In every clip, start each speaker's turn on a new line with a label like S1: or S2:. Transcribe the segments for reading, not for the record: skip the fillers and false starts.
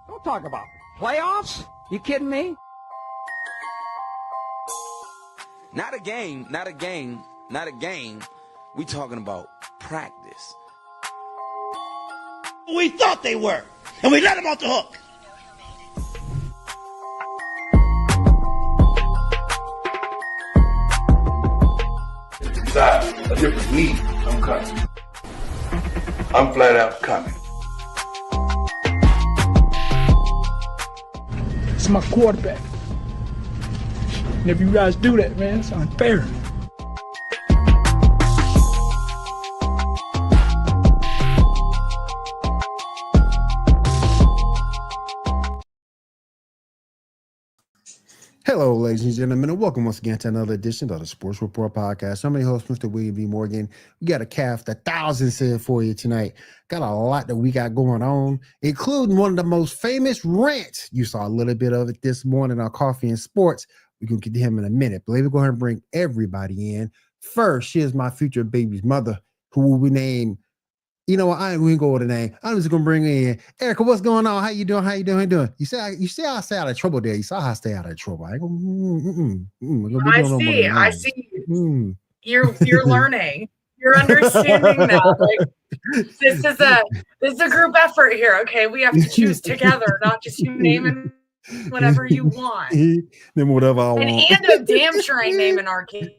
S1: Don't talk about playoffs. You kidding me?
S2: Not a game, not a game, not a game. We talking about practice.
S3: We thought they were, and we let them off the hook.
S4: Decide a different league, I'm coming. I'm flat out coming.
S5: It's my quarterback. And if you guys do that, man, it's unfair.
S6: Hello, ladies and gentlemen, and welcome once again to another edition of the Sports Report Podcast. I'm your host, Mr. William B. Morgan. We got a calf the thousand said for you tonight. Got a lot that we got going on, including one of the most famous rants. You saw a little bit of it this morning on Coffee and Sports. We're going to get to him in a minute. But let me go ahead and bring everybody in. First, she is my future baby's mother, who will be named. You know what? I ain't going to go with the name. I'm just going to bring in Erica. What's going on? How you doing? How you doing? How you doing? You say I stay out of trouble there. You saw how I stay out of trouble. I ain't gonna,
S7: I see. You're learning. You're understanding now. Like this is a group effort here. Okay, we have to choose together, not just you naming whatever you want.
S6: Then whatever I want.
S7: And a damn sure ain't naming our kid.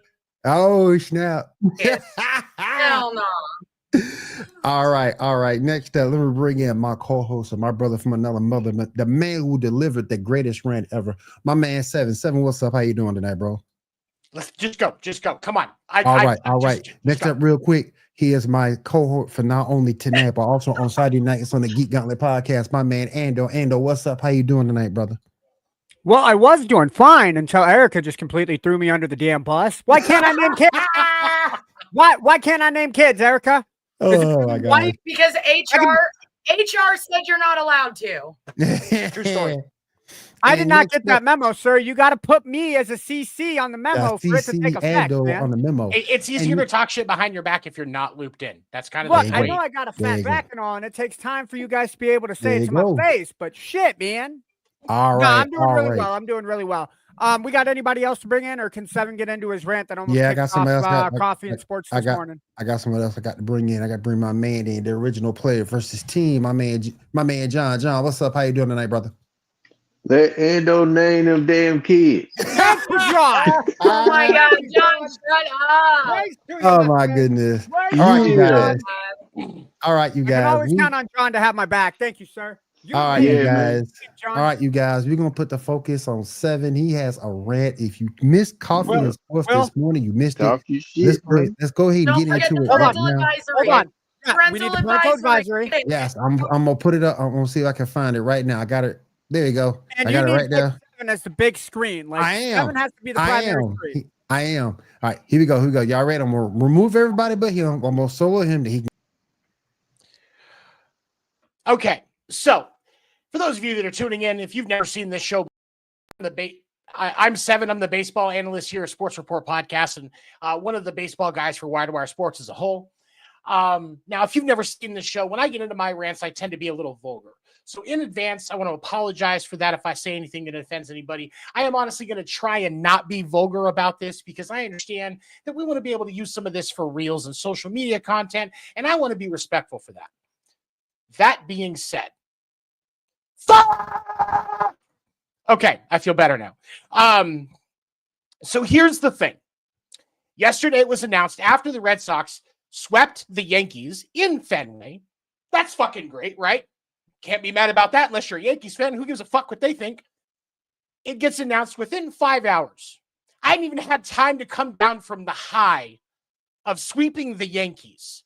S6: Oh snap!
S7: Hell no.
S6: All right. Next up, let me bring in my co-host and my brother from another mother, the man who delivered the greatest rant ever. My man, Seven. What's up? How you doing tonight, bro?
S8: Let's just go. Come on.
S6: All right. Next up, real quick, he is my cohort for not only tonight, but also on Saturday nights on the Geek Gauntlet podcast. My man, Ando. Ando, what's up? How you doing tonight, brother?
S9: Well, I was doing fine until Erica just completely threw me under the damn bus. Why can't I name kids? Why can't I name kids, Erica?
S6: Oh my God!
S7: Because HR said you're not allowed to.
S8: True story.
S9: I did not get that memo, sir. You got to put me as a CC on the memo for it to take effect, man.
S6: On the memo.
S8: It's easier to talk shit behind your back if you're not looped in. That's kind of
S9: look.
S8: the
S9: I know I got a fat back and all, and it takes time for you guys to be able to say it to my face. But shit, man.
S6: All right.
S9: No, I'm doing really well. I'm doing really well. We got anybody else to bring in, or can Seven get into his rant that almost
S6: I got somebody else.
S9: Coffee and Sports this morning?
S6: I got someone else I got to bring in. I got to bring my man in, the original player versus team. My man John. John, what's up? How you doing tonight, brother?
S10: Let Ando name them damn kids.
S9: Thank you, John.
S7: Oh my God, John, shut up.
S6: Oh my goodness. All right, you guys.
S9: I can always count on John to have my back. Thank you, sir.
S6: All right, you guys. We're gonna put the focus on Seven. He has a rant. If you missed Coffee and Sports this morning, you missed it. Let's go ahead and get into it right now.
S9: Hold on. Yeah, we need the parental advisory.
S6: Yes, I'm gonna put it up. I'm gonna see if I can find it right now. I got it. There you go.
S9: And
S6: I got it right there.
S9: Seven as the big screen. Like
S6: I am.
S9: Seven has to be the primary screen.
S6: I am. All right, here we go. Y'all ready? I'm gonna remove everybody but him. I'm gonna solo him.
S8: Okay, so for those of you that are tuning in, if you've never seen this show, I'm Seven. I'm the baseball analyst here at Sports Report Podcast, and one of the baseball guys for Wire to Wire Sports as a whole. Now, if you've never seen this show, when I get into my rants, I tend to be a little vulgar. So in advance, I want to apologize for that if I say anything that offends anybody. I am honestly going to try and not be vulgar about this because I understand that we want to be able to use some of this for reels and social media content, and I want to be respectful for that. That being said, okay, I feel better now. So here's the thing. Yesterday it was announced after the Red Sox swept the Yankees in Fenway. That's fucking great, right? Can't be mad about that unless you're a Yankees fan. Who gives a fuck what they think? It gets announced within 5 hours. I hadn't even had time to come down from the high of sweeping the Yankees.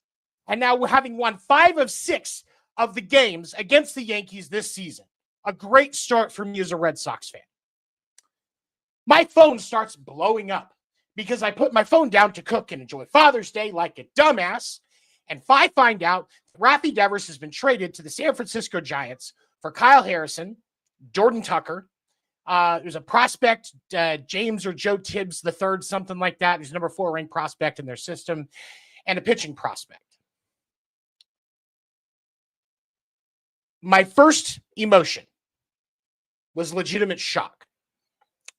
S8: And now we're having won 5 of 6 of the games against the Yankees this season. A great start for me as a Red Sox fan. My phone starts blowing up because I put my phone down to cook and enjoy Father's Day like a dumbass. And I find out Rafi Devers has been traded to the San Francisco Giants for Kyle Harrison, Jordan Tucker. There's a prospect, James or Joe Tibbs III, something like that. He's number 4 ranked prospect in their system, and a pitching prospect. My first emotion was legitimate shock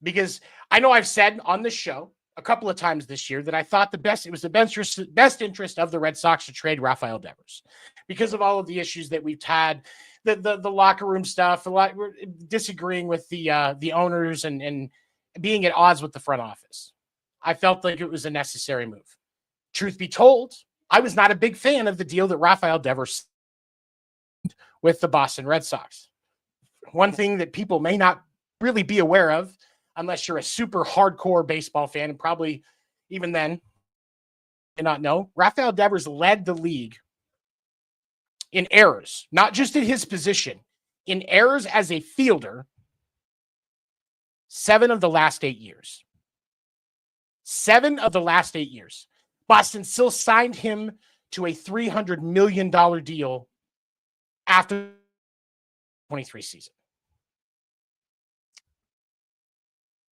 S8: because I know I've said on this show a couple of times this year that I thought it was the best interest of the Red Sox to trade Rafael Devers because of all of the issues that we've had, the locker room stuff, we're disagreeing with the owners and being at odds with the front office. I felt like it was a necessary move. Truth be told, I was not a big fan of the deal that Rafael Devers with the Boston Red Sox. One thing that people may not really be aware of, unless you're a super hardcore baseball fan, and probably even then, may not know, Rafael Devers led the league in errors, not just in his position, in errors as a fielder, 7 of the last 8 years. 7 of the last 8 years. Boston still signed him to a $300 million deal after the 23 season.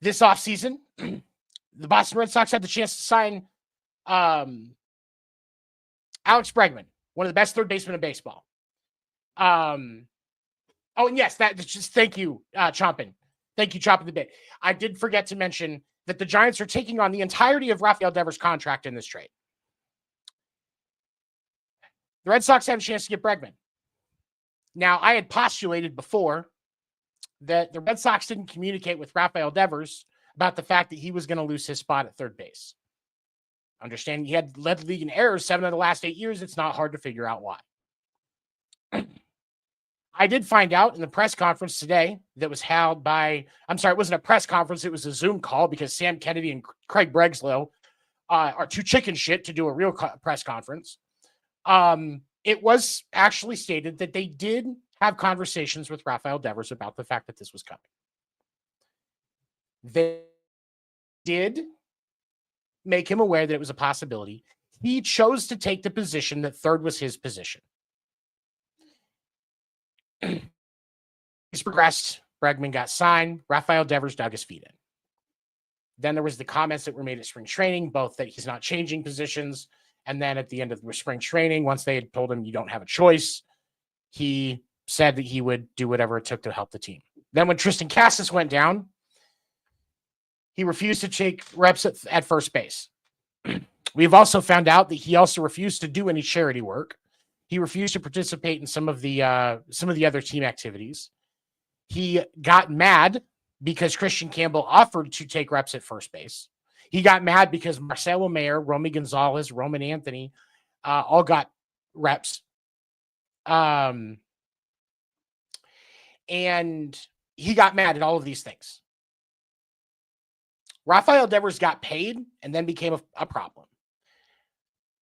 S8: This offseason, the Boston Red Sox had the chance to sign Alex Bregman, one of the best third basemen in baseball. And yes, thank you, Chompin. Thank you, Chompin the Bit. I did forget to mention that the Giants are taking on the entirety of Rafael Devers' contract in this trade. The Red Sox have a chance to get Bregman. Now, I had postulated before that the Red Sox didn't communicate with Rafael Devers about the fact that he was going to lose his spot at third base. Understanding he had led the league in errors 7 of the last 8 years, it's not hard to figure out why. I did find out in the press conference today that was held by, I'm sorry, it wasn't a press conference, it was a Zoom call because Sam Kennedy and Craig Breslow are too chicken shit to do a real press conference. It was actually stated that they did have conversations with Rafael Devers about the fact that this was coming. They did make him aware that it was a possibility. He chose to take the position that third was his position. He's progressed. Bregman got signed. Rafael Devers dug his feet in. Then there was the comments that were made at spring training, both that he's not changing positions, and then at the end of the spring training, once they had told him you don't have a choice, he said that he would do whatever it took to help the team. Then when Tristan Casas went down, he refused to take reps at first base. We've also found out that he also refused to do any charity work. He refused to participate in some of the other team activities. He got mad because Christian Campbell offered to take reps at first base. He got mad because Marcelo Mayer, Romy Gonzalez, Roman Anthony all got reps. And he got mad at all of these things. Rafael Devers got paid and then became a problem.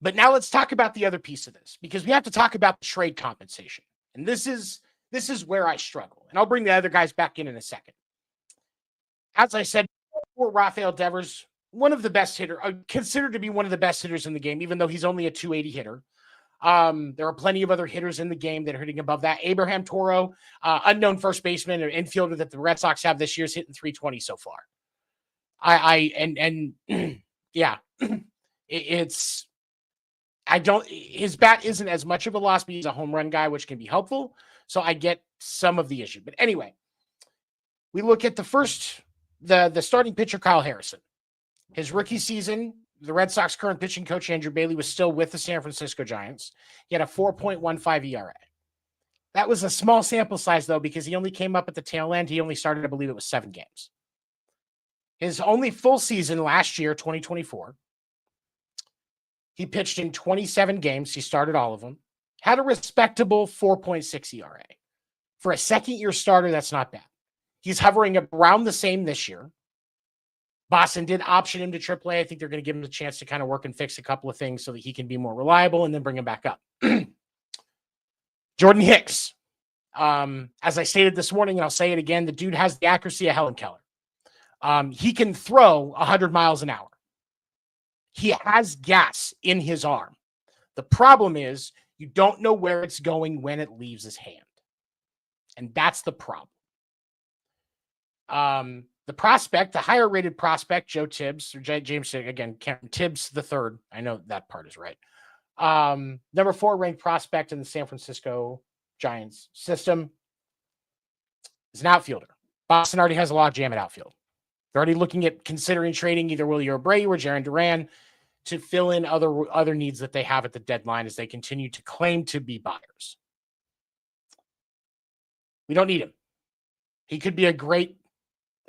S8: But now let's talk about the other piece of this, because we have to talk about the trade compensation. And this is where I struggle. And I'll bring the other guys back in a second. As I said before, Rafael Devers, one of the best hitters, considered to be one of the best hitters in the game, even though he's only a 280 hitter. There are plenty of other hitters in the game that are hitting above that. Abraham Toro, unknown first baseman or infielder that the Red Sox have this year, is hitting 320 so far. His bat isn't as much of a loss, but he's a home run guy, which can be helpful. So I get some of the issue. But anyway, we look at the starting pitcher, Kyle Harrison. His rookie season, the Red Sox current pitching coach, Andrew Bailey, was still with the San Francisco Giants. He had a 4.15 ERA. That was a small sample size, though, because he only came up at the tail end. He only started, I believe it was 7 games. His only full season last year, 2024, He pitched in 27 games. He started all of them. Had a respectable 4.6 ERA. For a second-year starter, that's not bad. He's hovering around the same this year. Boston did option him to AAA. I think they're going to give him the chance to kind of work and fix a couple of things so that he can be more reliable and then bring him back up. Jordan Hicks. As I stated this morning, and I'll say it again, the dude has the accuracy of Helen Keller. He can throw 100 miles an hour. He has gas in his arm. The problem is you don't know where it's going when it leaves his hand. And that's the problem. The prospect, the higher rated prospect, Joe Tibbs, or James, again, Tibbs the third. I know that part is right. Number 4 ranked prospect in the San Francisco Giants system is an outfielder. Boston already has a lot of jam at outfield. They're already looking at considering trading either Willie Abreu or Jarren Duran to fill in other needs that they have at the deadline as they continue to claim to be buyers. We don't need him. He could be a great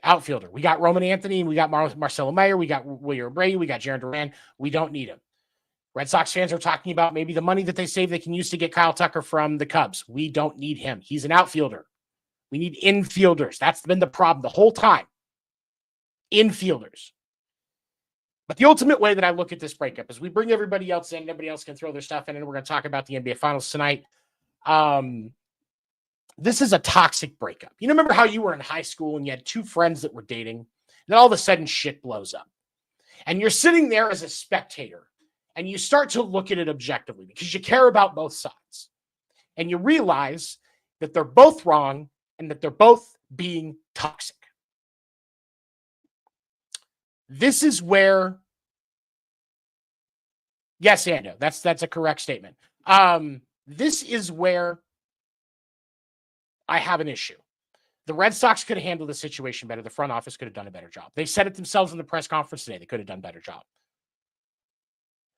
S8: outfielder. We got Roman Anthony, we got Marcelo Mayer, we got Willie Abreu, we got Jarren Duran. We don't need him. Red Sox fans are talking about maybe the money that they save they can use to get Kyle Tucker from the Cubs. We don't need him. He's an outfielder. We need infielders. That's been the problem the whole time. Infielders. But the ultimate way that I look at this breakup is we bring everybody else in. Everybody else can throw their stuff in, and we're going to talk about the NBA Finals tonight. This is a toxic breakup. You remember how you were in high school and you had 2 friends that were dating, and then all of a sudden shit blows up. And you're sitting there as a spectator, and you start to look at it objectively because you care about both sides. And you realize that they're both wrong and that they're both being toxic. This is where, yes, Ando, that's a correct statement. This is where I have an issue. The Red Sox could have handled the situation better. The front office could have done a better job. They said it themselves in the press conference today. They could have done a better job.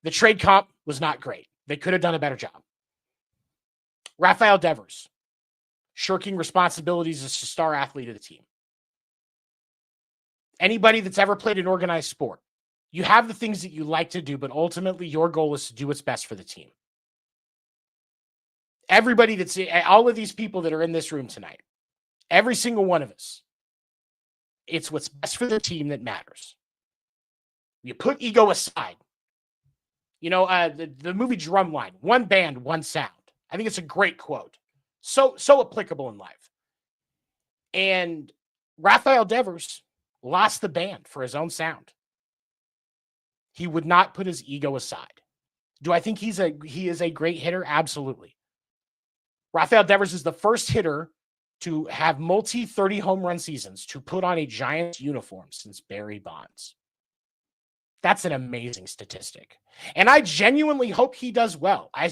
S8: The trade comp was not great. They could have done a better job. Rafael Devers, shirking responsibilities as a star athlete of the team. Anybody that's ever played an organized sport, you have the things that you like to do, but ultimately your goal is to do what's best for the team. Everybody that's, all of these people that are in this room tonight, every single one of us, it's what's best for the team that matters. You put ego aside. You know, the movie Drumline, one band, one sound. I think it's a great quote. So applicable in life. And Rafael Devers lost the band for his own sound. He would not put his ego aside. Do I think he is a great hitter? Absolutely. Rafael Devers is the first hitter to have multi-30 home run seasons to put on a Giants uniform since Barry Bonds. That's an amazing statistic. And I genuinely hope he does well. I'm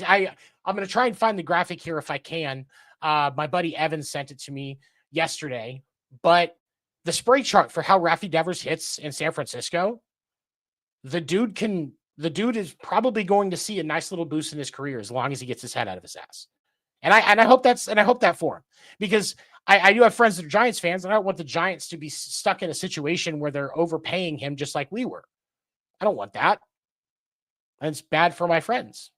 S8: going to try and find the graphic here if I can. My buddy Evan sent it to me yesterday. But the spray chart for how Rafi Devers hits in San Francisco, the dude is probably going to see a nice little boost in his career as long as he gets his head out of his ass. And I hope that for him, because I do have friends that are Giants fans, and I don't want the Giants to be stuck in a situation where they're overpaying him just like we were. I don't want that. And it's bad for my friends.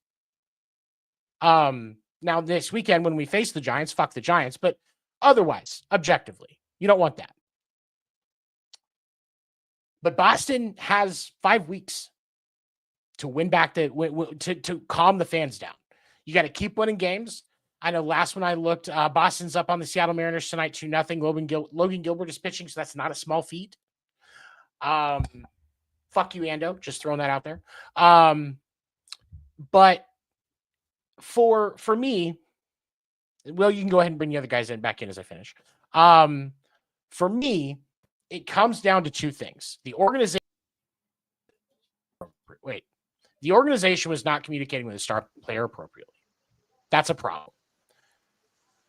S8: Now this weekend when we face the Giants, fuck the Giants, but otherwise, objectively, you don't want that. But Boston has 5 weeks to win back to calm the fans down. You got to keep winning games. I know last when I looked, Boston's up on the Seattle Mariners tonight 2-0. Logan Gilbert is pitching, so that's not a small feat. Fuck you, Ando. Just throwing that out there. But for me, well, you can go ahead and bring the other guys back in as I finish. For me, it comes down to 2 things. The organization was not communicating with the star player appropriately. That's a problem.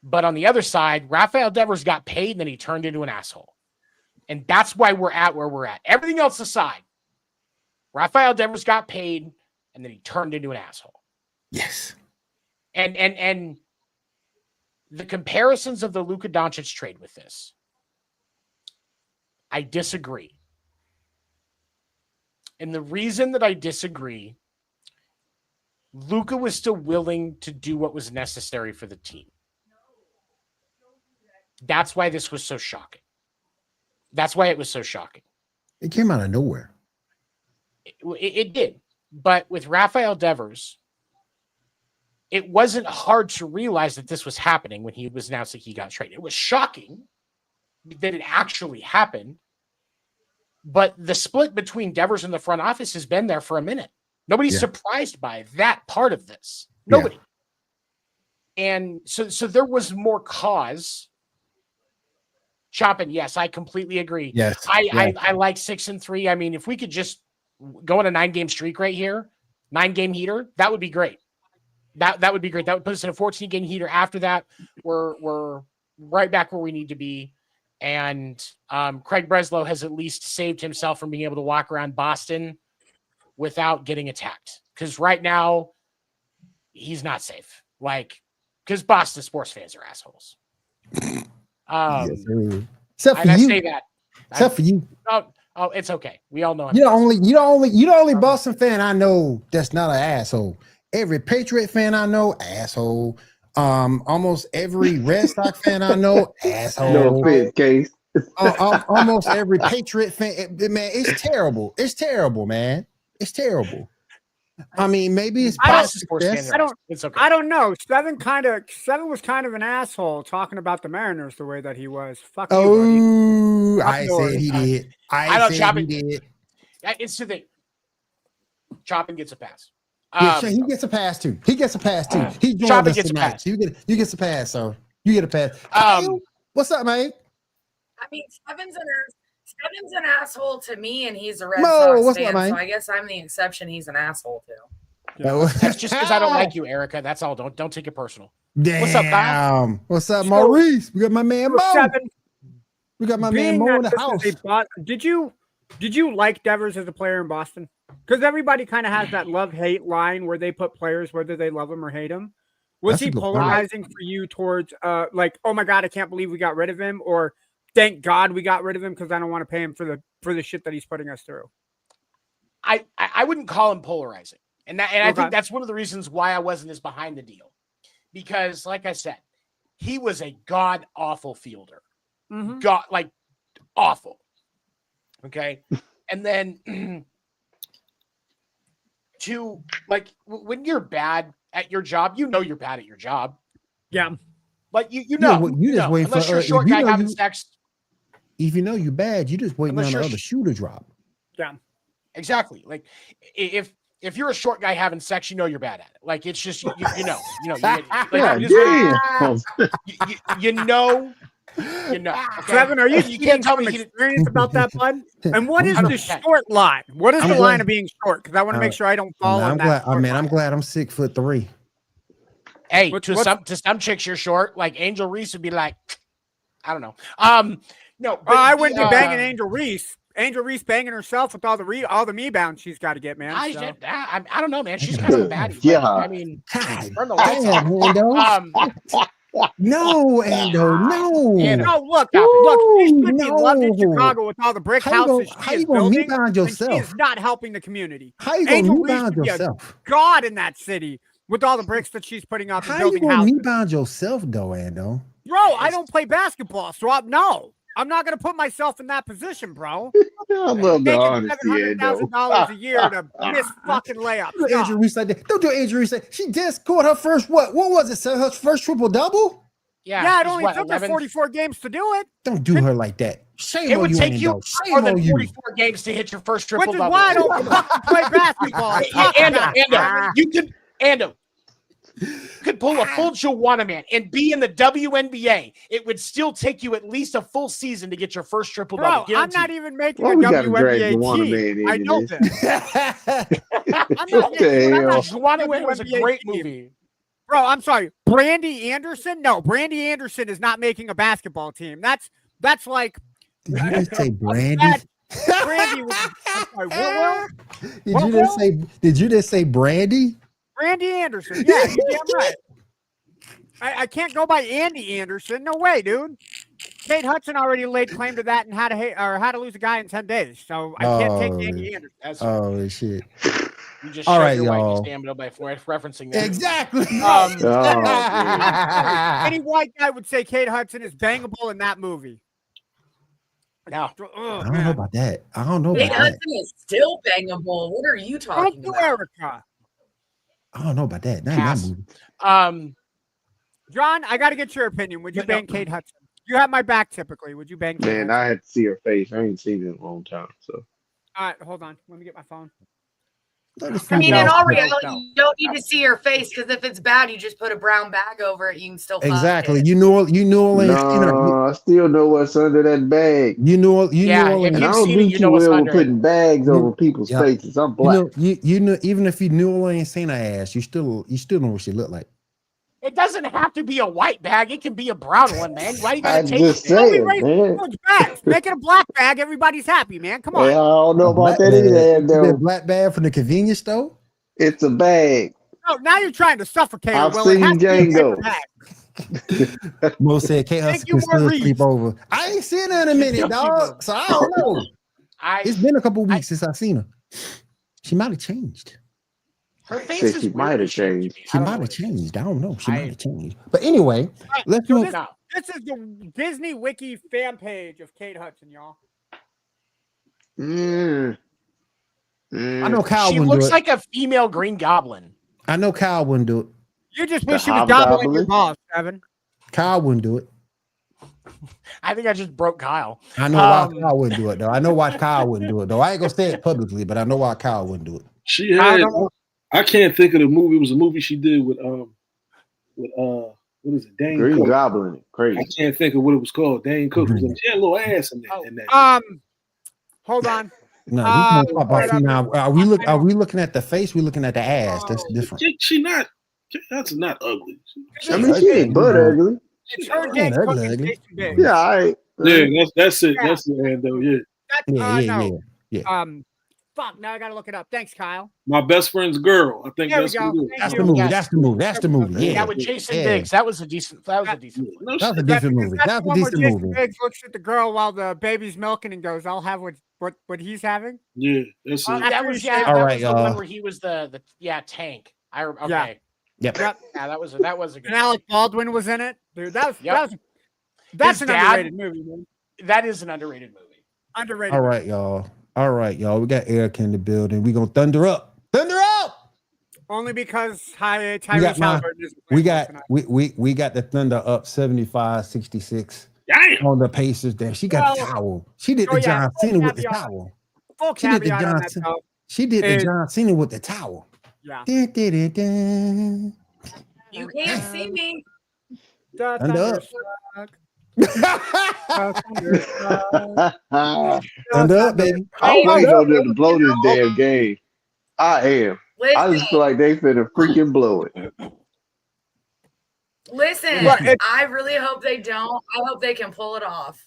S8: But on the other side, Rafael Devers got paid and then he turned into an asshole. And that's why we're at where we're at. Everything else aside, Rafael Devers got paid and then he turned into an asshole.
S6: Yes.
S8: And the comparisons of the Luka Doncic trade with this, I disagree. And the reason that I disagree Luka was still willing to do what was necessary for the team. That's why this was so shocking. That's why it was so shocking.
S6: It came out of nowhere.
S8: It did. But with Rafael Devers, it wasn't hard to realize that this was happening when he was announced that he got traded. It was shocking that it actually happened. But the split between Devers and the front office has been there for a minute. Nobody's surprised by that part of this. Nobody. Yeah. And so there was more cause. Chopping, yes, I completely agree.
S6: Yes.
S8: I like 6-3. I mean, if we could just go on a 9-game streak right here, 9-game heater, that would be great. That would be great. That would put us in a 14-game heater. After that, we're right back where we need to be. And Craig Breslow has at least saved himself from being able to walk around Boston without getting attacked. Because right now, he's not safe. Like, because Boston sports fans are assholes.
S6: Except for
S8: I
S6: you.
S8: say that.
S6: Except for you.
S8: Oh, it's okay. We all know.
S6: You're the only Boston fan I know that's not an asshole. Every Patriot fan I know, asshole. Almost every Red Sox fan I know, asshole.
S10: No offense, Case.
S6: Almost every Patriot fan, man, it's terrible. It's terrible, man. It's terrible. I mean, maybe it's
S8: It's okay.
S9: I don't know. Seven was kind of an asshole talking about the Mariners the way that he was. Fuck you, buddy.
S6: I said he did. I said he did.
S8: It's the thing. Chopping gets a pass.
S6: He gets a pass too. He gets a pass too. He joined
S8: Chopping
S6: us
S8: gets
S6: tonight.
S8: a pass.
S6: You get a pass, sir. You get a pass. Kyle, what's up, man?
S7: I mean, Steven's an asshole to me, and he's a Red
S6: Mo,
S7: Sox
S6: what's
S7: fan,
S6: up, man?
S7: so I guess I'm the exception. He's an asshole too.
S8: That's just because I don't like you, Erica. That's all. Don't take it personal.
S6: Damn.
S8: What's up, Kyle?
S6: What's up, Maurice? We got my man Mo.
S9: Seven.
S6: We got my man Mo in the house.
S9: Did you like Devers as a player in Boston? Because everybody kind of has that love-hate line where they put players whether they love them or hate them. Was
S6: That's a
S9: he
S6: good
S9: polarizing for you towards like, oh my God, I can't believe we got rid of him, or thank God we got rid of him because I don't want to pay him for the shit that he's putting us through?
S8: I wouldn't call him polarizing. I think that's one of the reasons why I wasn't as behind the deal. Because, like I said, he was a god-awful fielder.
S9: Mm-hmm.
S8: Awful. Okay? And then when you're bad at your job, you know you're bad at your job.
S9: Yeah.
S8: Like, you know.
S6: You just wait
S8: unless
S6: for
S8: you're a short guy having sex.
S6: If you know you're bad, you just waiting on the other shoe to drop.
S9: Yeah.
S8: Exactly. Like, if you're a short guy having sex, you know you're bad at it. Like, it's just you know. You know. Okay?
S9: Seven, are you
S8: can't tell me
S9: experience about that, bud? And what is the short line? What is the line of being short? Because I want to make sure I don't fall on that.
S6: I'm glad I'm 6'3".
S8: Hey, to some chicks you're short. Like Angel Reese would be like, I don't know. No, but,
S9: I wouldn't be banging Angel Reese. Angel Reese banging herself with all the me bounds she's got to get, man.
S8: I don't know, man. She's kind of a baddie.
S10: Yeah.
S8: I mean, turn the lights off.
S6: No, Ando, no.
S9: No, look, she's loved in Chicago with all the brick houses she is building, and she is not helping the community.
S6: How you going to rebound yourself?
S9: God in that city with all the bricks that she's putting up and building houses.
S6: How you going to rebound yourself, though, Ando?
S9: Bro, I don't play basketball, so I'm not going to put myself in that position, bro.
S10: I love the honesty,
S9: $700,000 a year to miss fucking layups.
S6: Angel Reese like that. Don't do Angel Reese. She just scored her first what was it? So her first triple double?
S9: Yeah, it only took her 44 games to do it.
S6: Don't do her like that. Shame
S8: it
S6: on
S8: would
S6: you,
S8: take
S6: Ando.
S8: you more than 44 games to hit your first triple double.
S9: Which is why I don't fucking play basketball.
S8: Ando, you could pull a full Joanna Man and be in the WNBA. It would still take you at least a full season to get your first triple double.
S9: Bro, I'm not even making a WNBA team. I know that. I'm not
S8: Joanna Man was a great movie.
S9: Bro, I'm sorry. Brandy Anderson? No, Brandy Anderson is not making a basketball team. That's like.
S6: Did you just say Brandy?
S9: Brandy was. I'm sorry,
S6: Did you just say Brandy?
S9: Randy Anderson. Yeah, you're damn right. I can't go by Andy Anderson. No way, dude. Kate Hudson already laid claim to that and How to Lose a Guy in 10 Days. So I can't take Andy Anderson.
S6: Oh, shit.
S8: You just
S6: All
S8: showed
S6: right,
S8: your wife
S6: y'all.
S8: your stamina by referencing that.
S6: Exactly.
S9: Any white guy would say Kate Hudson is bangable in that movie.
S8: No.
S6: I don't know about that. I don't know
S7: Kate
S6: about that.
S7: Hudson is still bangable. What are you talking
S9: Don't do
S7: about?
S9: Erica.
S6: I don't know about that. Not in that
S8: Pass.
S6: movie.
S9: John, I got to get your opinion. Would you bang Kate Hudson? You have my back typically. Would you bang Kate
S10: Man,
S9: Hudson?
S10: I had to see her face. I ain't seen it in a long time. So
S9: All right, hold on. Let me get my phone.
S7: I mean, in all reality, you don't need to see her face because if it's bad, you just put a brown bag over it. You can still fuck
S6: Exactly.
S7: it.
S6: You New Orleans.
S10: no, I still know what's under that bag.
S6: You New Orleans.
S10: And I don't do too well with putting bags over people's faces. I'm black.
S6: You know, even if you New Orleans Saint ass, you still know what she look like.
S8: It doesn't have to be a white bag. It can be a brown one, man. Why you gotta
S10: I'm
S8: take
S10: just
S8: it?
S10: saying, man.
S9: Make it a black bag. Everybody's happy, man. Come on.
S10: I don't know about that
S6: bag.
S10: either.
S6: Is it a black bag from the convenience store?
S10: It's a bag.
S9: Oh, now you're trying to suffocate her.
S10: I've
S9: Well, it
S10: seen
S9: has to be a
S10: Django.
S9: paper bag.
S6: Mo said Kate Hudson can still sleep over. I ain't seen her in a minute, dog. So I don't know. It's been a couple weeks since I've seen her. She might have changed.
S8: Her face is
S10: She might have changed.
S6: She might have changed. I don't know. She might have changed. But anyway, let's move.
S9: This is the Disney Wiki fan page of Kate Hudson, y'all.
S6: I know Kyle
S8: She
S6: wouldn't
S8: looks
S6: do it.
S8: like a female Green Goblin.
S6: I know Kyle wouldn't do it.
S9: You just wish you was gobbling your balls, Evan.
S6: Kyle wouldn't do it.
S8: I think I just broke Kyle.
S6: I know why Kyle wouldn't do it, though. I know why Kyle wouldn't do it, though. I ain't gonna say it publicly, but I know why Kyle wouldn't do it.
S11: She had. I can't think of the movie. It was a movie she did with what is it? Dane
S10: Green
S11: Cook.
S10: Goblin. Crazy.
S11: I can't think of what it was called. Dane Cook. Was in, she had a little ass in that.
S9: Hold on.
S6: No, now are we looking at the face? We looking at the ass. That's different.
S11: She not. That's not ugly.
S10: I mean, she ain't butt ugly.
S9: It's her
S6: Yeah,
S9: Dane
S6: ugly,
S9: Cook and
S6: ugly.
S9: Jason Biggs.
S10: Yeah, all right.
S11: Yeah, that's it. That's the end though. Yeah.
S6: Yeah.
S9: Fuck. Now I gotta look it up. Thanks, Kyle.
S11: My best friend's girl. I think
S9: There we
S11: that's
S9: go.
S11: what it is.
S6: That's the movie. That's the movie. That's the movie. Yeah.
S8: Yeah, with Jason
S6: Yeah.
S8: Biggs. That was a decent. That was a decent.
S11: No,
S6: That was a decent movie.
S9: That's
S6: That
S9: the
S6: was
S9: one
S6: a
S9: where
S6: decent
S9: Jason
S6: movie.
S9: Biggs looks at the girl while the baby's milking and goes, "I'll have what he's having."
S11: Yeah, that's it.
S8: That was
S6: All
S8: that
S6: right,
S8: was the
S6: y'all.
S8: one where he was the tank. Okay.
S6: Yep.
S8: Yeah, that was a good.
S9: And Alec Baldwin was in it. Dude, that's
S8: His
S9: an
S8: dad-
S9: underrated movie, man.
S8: That is an underrated movie.
S9: Underrated.
S6: All right, y'all. All right, y'all. We got Eric in the building. We gonna thunder up. Thunder up.
S9: Only because
S6: We got
S9: Tyrese
S6: my-
S9: Halliburton is
S6: We got we got the Thunder up 75-66 on the Pacers. There, she got a
S9: Well,
S6: towel. She did the John
S9: full
S6: Cena with the
S9: caveat-
S6: towel.
S9: Full
S6: She did the
S9: caveat on
S6: John
S9: that,
S6: Cena.
S9: though.
S6: She did the
S9: is-
S6: John Cena with the towel.
S9: Yeah.
S6: Dun, dun, dun, dun.
S7: You can't see me.
S6: Thunder up.
S9: Thunderstruck.
S6: Thunder up, baby.
S10: I'm waiting on them to blow this damn game. I am. I just feel like they finna freaking blow it.
S7: Listen,
S9: Look,
S7: I really hope they don't. I hope they can pull it off.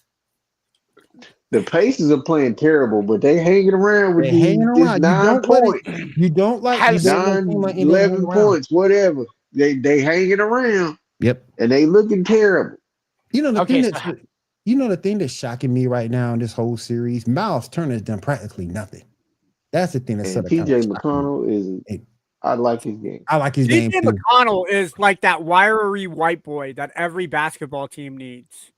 S10: The Pacers are playing terrible, but they hanging around with
S6: They
S10: these
S6: hanging around.
S10: this
S6: You
S10: 9
S6: don't let
S10: points.
S6: You don't like you don't like
S10: 9,
S6: team like
S10: 11
S6: Indiana around.
S10: points, whatever. They hanging around.
S6: Yep.
S10: And they looking terrible.
S6: You know the
S8: Okay,
S6: thing
S8: so-
S6: that's you know the thing that's shocking me right now in this whole series. Miles Turner's done practically nothing. That's the thing that's
S10: And
S6: sort of kinda
S10: TJ
S6: shocking me.
S10: McConnell is. I like his game.
S6: I like his game
S9: DJ
S6: too.
S9: McConnell is like that wiry white boy that every basketball team needs.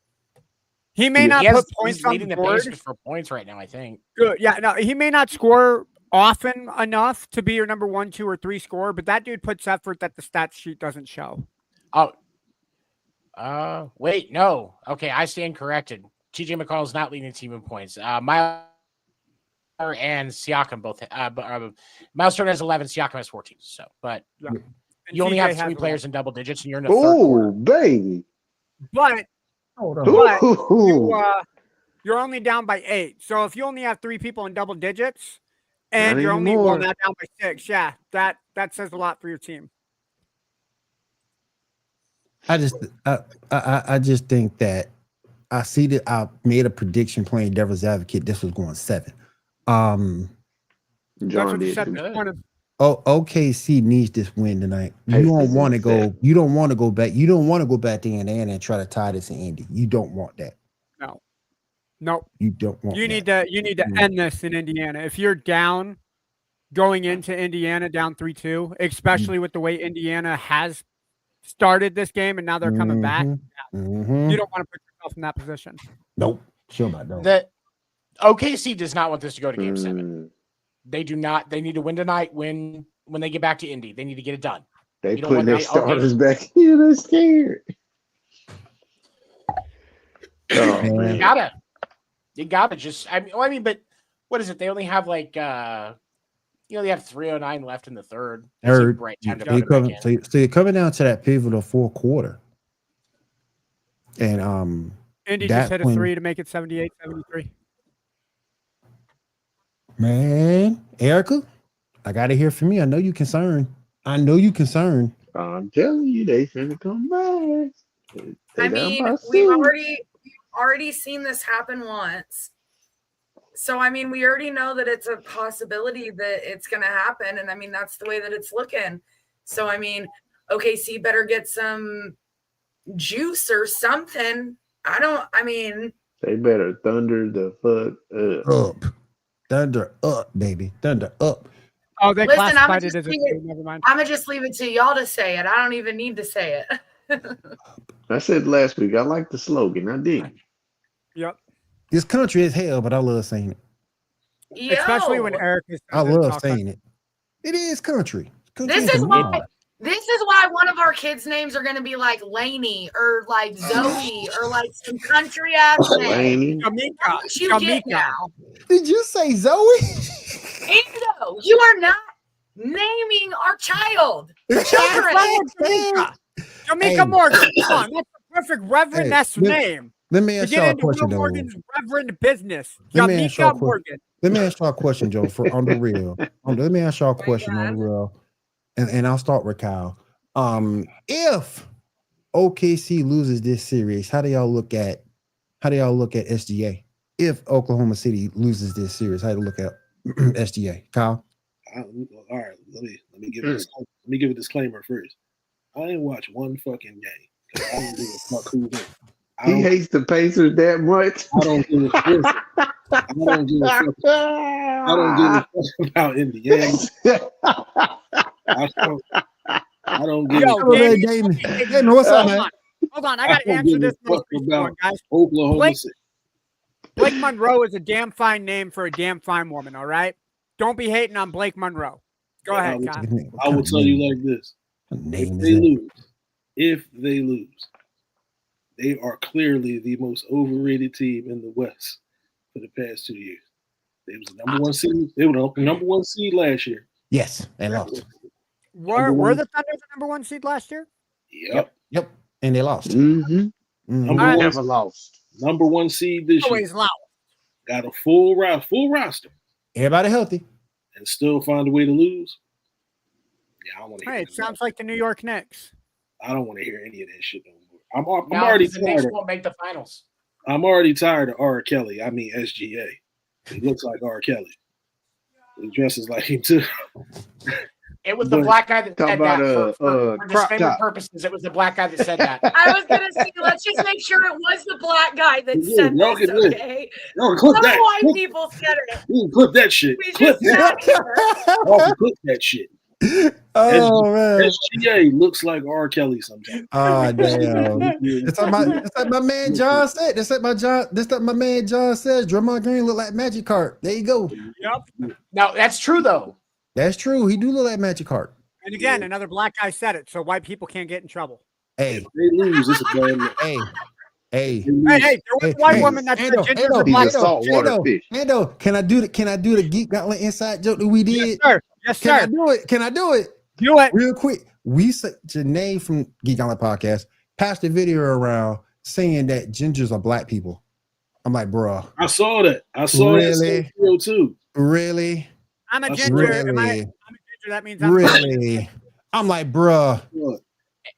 S9: He may not put points
S8: he's
S9: on
S8: leading
S9: the
S8: the
S9: board.
S8: Pacers for points right now. I think.
S9: Good. Yeah, no, he may not score often enough to be your number 1, 2, or 3 scorer, but that dude puts effort that the stat sheet doesn't show.
S8: Oh. Wait, no. Okay, I stand corrected. TJ McConnell's not leading the team in points. Miles and Siakam both. Miles Turner has 11. Siakam has 14. So, but
S9: Yeah.
S8: you only
S9: TJ
S8: have
S9: has
S8: 3
S9: 11.
S8: players in double digits, and you're in the third quarter.
S10: Oh, baby.
S9: But
S6: Hold on.
S9: But
S10: Ooh.
S9: you're only down by 8. So if you only have 3 people in double digits, and
S10: Not
S9: you're only
S10: anymore.
S9: now down by 6, yeah, that says a lot for your team.
S6: I just think that I see that I made a prediction playing devil's advocate. This was going 7.
S9: That's
S10: John
S9: what you
S10: did.
S9: said.
S10: too.
S9: Before.
S6: OKC needs this win tonight. You
S10: Pacers
S6: don't want to
S10: is
S6: go.
S10: set.
S6: You don't want to go back. You don't want to go back to Indiana and try to tie this in Indy. You don't want that.
S9: Nope.
S6: You don't want.
S9: You
S6: that.
S9: need to end this in Indiana. If you're down going into Indiana down 3-2, especially with the way Indiana has started this game and now they're coming back. You don't want to put yourself in that position.
S6: Nope. Sure about that.
S8: The OKC does not want this to go to Game 7. They do not. They need to win tonight. When they get back to Indy, they need to get it done.
S10: They putting their starters back in. They're scared.
S6: Oh, man.
S8: You gotta just. I mean, but what is it? They only have like they have 3:09 left in the third. Right time to
S6: so you're coming down to that pivotal fourth quarter, and
S9: Indy just hit a 3 to make it 78-73.
S6: Man, Erica, I got to hear from you. I know you concerned. I'm telling you, they finna come back.
S7: I mean, we've already seen this happen once. So, I mean, we already know that it's a possibility that it's going to happen. And, I mean, that's the way that it's looking. So, I mean, OKC better get some juice or something. They
S10: better thunder the fuck
S6: up. Thunder up, baby. Thunder up.
S9: Oh, they
S7: listen,
S9: classified it as a never mind.
S7: I'm going to just leave it to y'all to say it. I don't even need to say it.
S10: I said last week, I like the slogan. I did.
S9: Yep.
S6: This country is hell, but I love saying it.
S9: Especially when Eric is.
S6: I love saying it. It is country.
S7: This is why one of our kids' names are going to be like Lainey or like Zoe or like some country ass name.
S9: Jamaica.
S6: Did you say Zoe?
S7: Endo, you are not naming our child.
S9: Jamaica Morgan. Come on, that's a perfect Reverend name.
S6: Let me ask y'all a question, though.
S9: Morgan's Reverend business. Jamaica Morgan.
S6: Let me ask y'all a question, Joe, on the real. Let me ask y'all a question on the real. And I'll start with Kyle. If OKC loses this series, how do y'all look at SGA? If Oklahoma City loses this series, how do you look at SGA? Kyle?
S11: All right, let me give a disclaimer first. I ain't watch one fucking game. I don't give a fuck who wins.
S10: He hates the Pacers that much.
S11: I don't give a fuck. I don't give a fuck about Indiana. I don't give a fuck.
S6: What's up, man?
S9: Hold on, I got to answer this
S11: about guys. Oklahoma City.
S9: Blake Monroe is a damn fine name for a damn fine woman, all right? Don't be hating on Blake Monroe. Go ahead, Kyle.
S11: I will tell you like this. If they lose, they are clearly the most overrated team in the West for the past 2 years. They was the number one seed. They were the number one seed last year.
S6: Yes, they lost.
S9: Were the Thunder the number one seed last year?
S11: Yep.
S6: And they lost.
S10: Never lost.
S11: Number one seed this
S9: Always
S11: year.
S9: lost.
S11: Got a full roster.
S6: Everybody healthy.
S11: And still find a way to lose. Yeah, I don't want to hear
S9: it. Sounds like the New York Knicks.
S11: I don't want to hear any of that shit no more. I'm already
S8: tired. The Knicks won't make the finals.
S11: I'm already tired of R. Kelly. I mean SGA. He looks like R. Kelly. He dresses like him too.
S8: It was the black guy that said that. For
S10: crop
S8: disclaimer
S10: top
S8: purposes, it was the black guy that said that.
S7: I was gonna say, let's just make sure it was the black guy that said this. Okay,
S11: clip that.
S7: White people said it.
S11: Clip that shit. Clip that shit.
S6: Oh man,
S11: SGA looks like R. Kelly sometimes.
S6: Oh damn! It's like my man John said. This like my man John says. Draymond Green look like Magic Cart. There you go.
S8: Yep. No, that's true though.
S6: That's true. He do look like Magic Cart.
S9: And again, another black guy said it, so white people can't get in trouble.
S6: Hey,
S11: if they lose. It's a bad look.
S6: Hey,
S9: there was a white woman that said ginger is a black
S10: saltwater fish.
S6: Ando, can I do the Geek Gauntlet inside joke that we did?
S9: Yes, sir.
S6: Can I do it?
S9: Do it
S6: real quick. We said Janae from Geek Gauntlet Podcast passed a video around saying that gingers are black people. I'm like, bro.
S11: I saw that. That video too.
S6: Really?
S9: I'm a ginger. I'm a ginger. That means I'm
S6: really. I'm like, bro.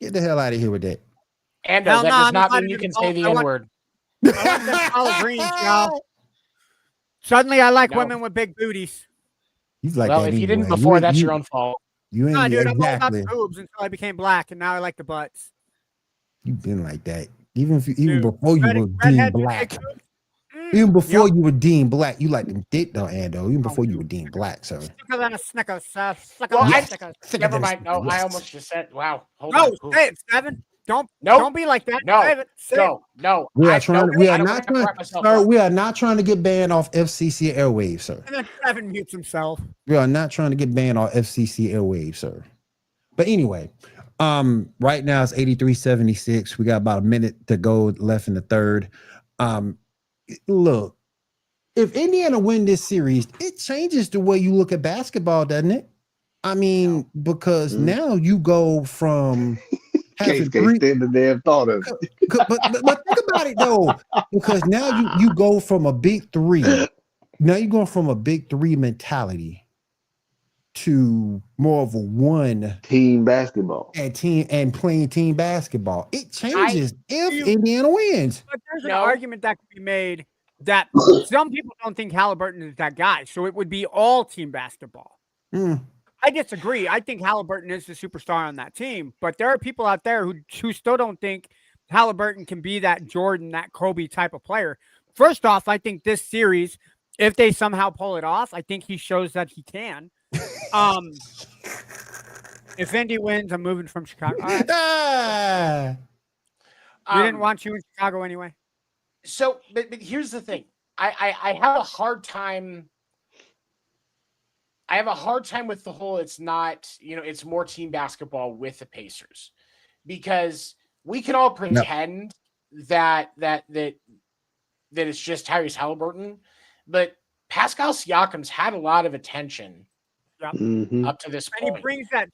S6: Get the hell out of here with that.
S8: And that does not mean you can say the N-word.
S9: Suddenly, I like women with big booties.
S8: Well, if you didn't before, that's your own fault.
S6: You ain't
S9: dude,
S6: exactly.
S9: I'm all about the boobs until I became black, and now I like the butts.
S6: You've been like that, even before you were being black. Even before you were deemed black, you like them dick though, Ando. Even before you were deemed black, sir.
S9: Snickers.
S8: Never mind. No, I almost just said, wow. Hold
S9: no,
S8: on.
S9: say it, Seven. Don't be like that.
S8: No.
S6: We are not trying to get banned off FCC airwaves, sir.
S9: And then Seven mutes himself.
S6: We are not trying to get banned off FCC airwaves, sir. But anyway, right now it's 83-76. We got about a minute to go left in the third. Look, if Indiana win this series, it changes the way you look at basketball, doesn't it? I mean, because now you go from
S10: Case the damn thought of it.
S6: But think about it though, because now you go from a big three. Now you're going from a big three mentality to more of a one
S10: team basketball
S6: and playing team basketball. It changes if Indiana wins.
S9: But there's an argument that could be made that some people don't think Halliburton is that guy, so it would be all team basketball. I disagree. I think Halliburton is the superstar on that team, but there are people out there who still don't think Halliburton can be that Jordan, that Kobe type of player. First off, I think this series, if they somehow pull it off, I think he shows that he can. If Indy wins, I'm moving from Chicago. All right. We didn't want you in Chicago anyway.
S8: So, but here's the thing. I have a hard time. I have a hard time with the whole it's not, it's more team basketball with the Pacers, because we can all pretend that it's just Tyrese Halliburton, but Pascal Siakam's had a lot of attention up to this point.
S9: And he brings that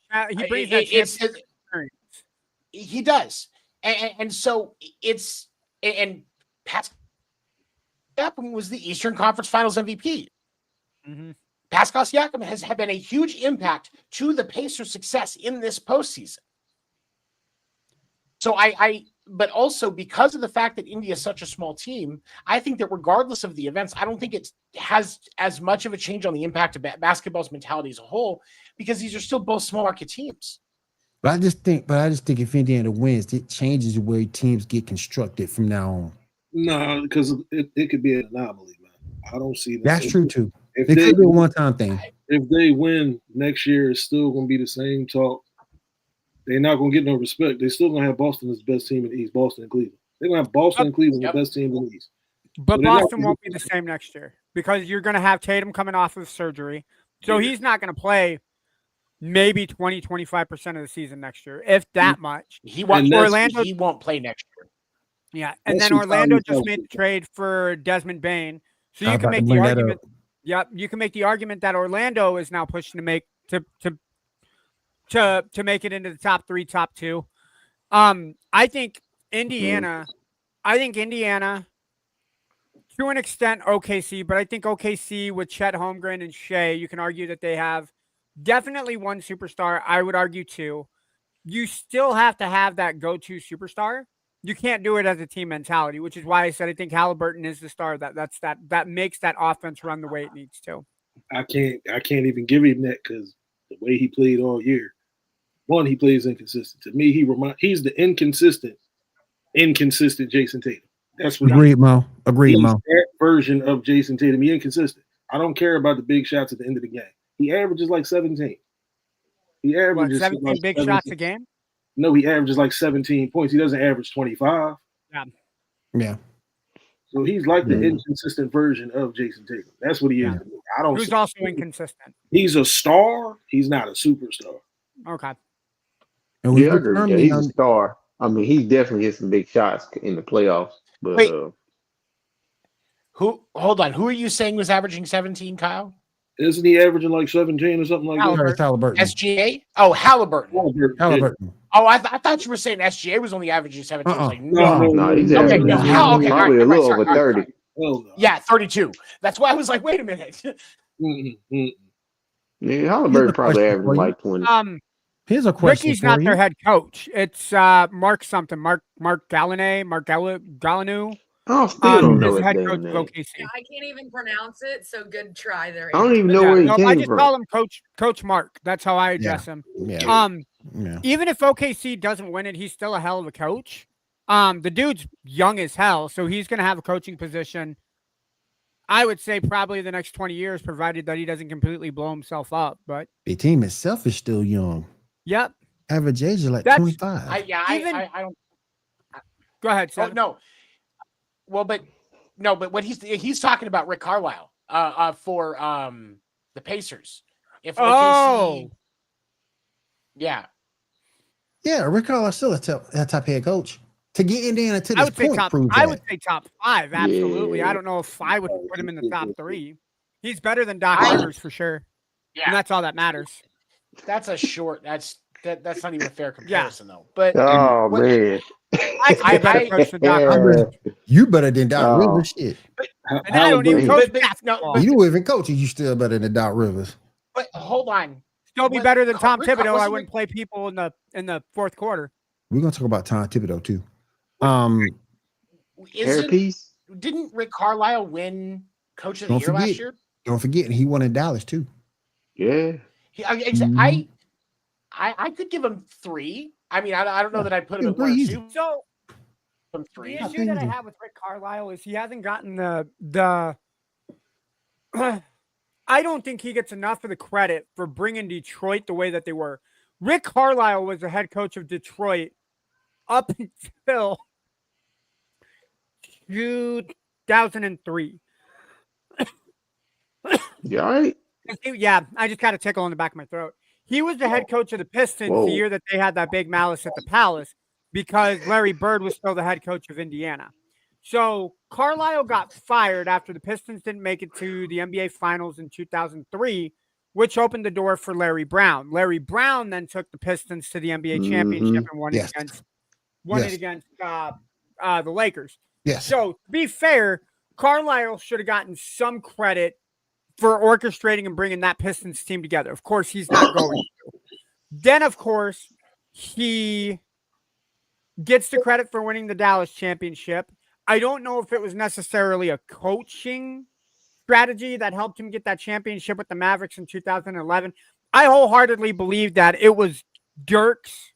S8: he does. And so Pascal Siakam was the Eastern Conference Finals MVP. Pascal Siakam has been a huge impact to the Pacers' success in this postseason. So but also because of the fact that India is such a small team, I think that regardless of the events, I don't think it has as much of a change on the impact of basketball's mentality as a whole, because these are still both small market teams.
S6: But I just think if Indiana wins, it changes the way teams get constructed from now on.
S11: No, because it could be an anomaly, man. I don't see that.
S6: That's true too. It could be a one-time thing.
S11: If they win next year, it's still going to be the same talk. They're not going to get no respect. They're still going to have Boston as the best team in the East, Boston and Cleveland. They're going to have Boston and Cleveland the best team in the East.
S9: But Boston won't be the same next year because you're going to have Tatum coming off of surgery. So he's not going to play maybe 20, 25% of the season next year, if that much.
S8: He won't play next year.
S9: Yeah, and then Orlando just made the trade for Desmond Bane. So you can make the argument. Yeah, you can make the argument that Orlando is now pushing to make to make it into the top 3, top 2. I think Indiana, to an extent OKC, but I think OKC with Chet Holmgren and Shea, you can argue that they have definitely one superstar. I would argue 2. You still have to have that go-to superstar. You can't do it as a team mentality, which is why I said I think Halliburton is the star that makes that offense run the way it needs to.
S11: I can't even give him that because the way he played all year. One, he plays inconsistent. To me, he's the inconsistent Jason Tatum. That's what
S6: Agreed, Mo.
S11: That version of Jason Tatum. He's inconsistent. I don't care about the big shots at the end of the game. He averages like 17. He averages
S9: 17 big shots a game?
S11: No, he averages like 17 points. He doesn't average 25.
S6: Yeah.
S11: So he's like the inconsistent version of Jason Tatum. That's what he is.
S9: Who's also inconsistent.
S11: He's a star. He's not a superstar.
S9: Okay.
S6: And
S10: he's a star. I mean, he definitely hit some big shots in the playoffs. But
S8: wait, hold on. Who are you saying was averaging 17, Kyle?
S11: Isn't he averaging like 17 or something like that?
S6: Halliburton.
S8: SGA? Oh, Halliburton.
S6: Halliburton.
S8: Oh, I thought you were saying SGA was only averaging 17. Like,
S10: no, he's averaging probably a little over 30.
S8: Yeah, 32. That's why I was like, wait a minute.
S10: Yeah, Halliburton probably averaging like 20.
S6: Here's a question.
S9: Ricky's not their head coach. It's Mark something. Mark Gallinue.
S10: Oh, still don't know
S9: head
S10: his
S9: coach
S10: name.
S9: of OKC.
S7: Yeah, I can't even pronounce it, so good try there.
S10: I don't even know where he came
S9: I just
S10: from.
S9: call him Coach Mark. That's how I address him.
S6: Yeah.
S9: Even if OKC doesn't win it, he's still a hell of a coach. The dude's young as hell, so he's going to have a coaching position I would say probably the next 20 years, provided that he doesn't completely blow himself up. But
S6: the team itself is still young.
S9: Yep.
S6: Average age is like
S9: That's-
S6: 25.
S8: I don't.
S9: Go ahead,
S8: Oh,
S9: Seth.
S8: no. Well, but what he's talking about Rick Carlisle for the Pacers. If OKC, yeah,
S6: Rick Carlisle's still a top head coach. To get Indiana to
S9: I
S6: this
S9: would say
S6: point,
S9: top.
S6: proves
S9: I
S6: that.
S9: would say top 5. Absolutely.
S10: Yeah.
S9: I don't know if I would put him in the top 3. He's better than Doc
S8: I-
S9: Rivers for sure.
S8: Yeah.
S9: And that's all that matters.
S8: that's a short. That's not even a fair comparison though. But
S10: Oh man.
S9: I could be a better coach than Doc Rivers.
S6: You better than Doc
S10: Oh.
S6: Rivers. Shit.
S9: And I don't even coach
S8: but-
S9: basketball.
S8: no,
S6: You don't even coach, and you still better than Doc Rivers.
S8: but hold on.
S9: Still be
S8: What-
S9: better than Tom
S8: Rick Car-
S9: Thibodeau. I
S8: wasn't
S9: wouldn't play people in the fourth quarter.
S6: We're gonna talk about Tom Thibodeau too.
S10: Hairpiece.
S8: Didn't Rick Carlisle win Coach of the
S6: Don't
S8: Year last
S6: forget.
S8: year?
S6: Don't forget, he won in Dallas too.
S10: Yeah.
S8: I could give him 3. I mean, I don't know that I'd put him
S6: Yeah,
S8: at 1 or
S6: 3
S8: 2.
S9: So
S8: From
S9: the
S8: 3.
S9: issue that I have with Rick Carlisle is he hasn't gotten the I don't think he gets enough of the credit for bringing Detroit the way that they were. Rick Carlisle was the head coach of Detroit up until 2003.
S10: You all right?
S9: Yeah, I just got a tickle in the back of my throat. He was the head coach of the Pistons
S10: Whoa.
S9: the year that they had that big malice at the Palace because Larry Bird was still the head coach of Indiana. So Carlisle got fired after the Pistons didn't make it to the NBA Finals in 2003, which opened the door for Larry Brown. Larry Brown then took the Pistons to the NBA championship and won
S6: Yes.
S9: it against the Lakers.
S6: Yes.
S9: So to be fair, Carlisle should have gotten some credit for orchestrating and bringing that Pistons team together. Of course, he's not going to. Then, of course, he gets the credit for winning the Dallas championship. I don't know if it was necessarily a coaching strategy that helped him get that championship with the Mavericks in 2011. I wholeheartedly believe that it was Dirk's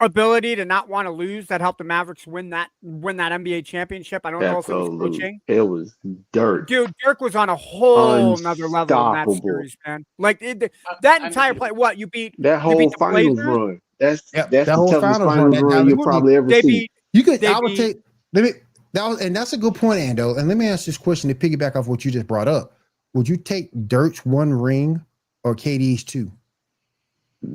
S9: ability to not want to lose that helped the Mavericks win that NBA championship. I don't know if it was coaching.
S10: It was Dirk.
S9: Dude, Dirk was on a whole nother level in that
S10: Unstoppable.
S9: series, man. Like that entire play. What you beat?
S10: That
S9: you
S10: whole
S9: beat the
S10: finals
S9: Blazers?
S10: run. That's
S6: Yep,
S10: that's
S6: that
S10: the
S6: whole
S10: toughest
S6: finals
S10: finals
S6: run,
S10: run
S6: that
S10: you'll
S6: was-
S10: probably ever
S9: They
S10: see.
S9: beat.
S6: You could.
S9: They
S6: I would
S9: beat-
S6: take. That's a good point, Ando. And let me ask this question to piggyback off what you just brought up. Would you take Dirk's 1 ring or KD's 2?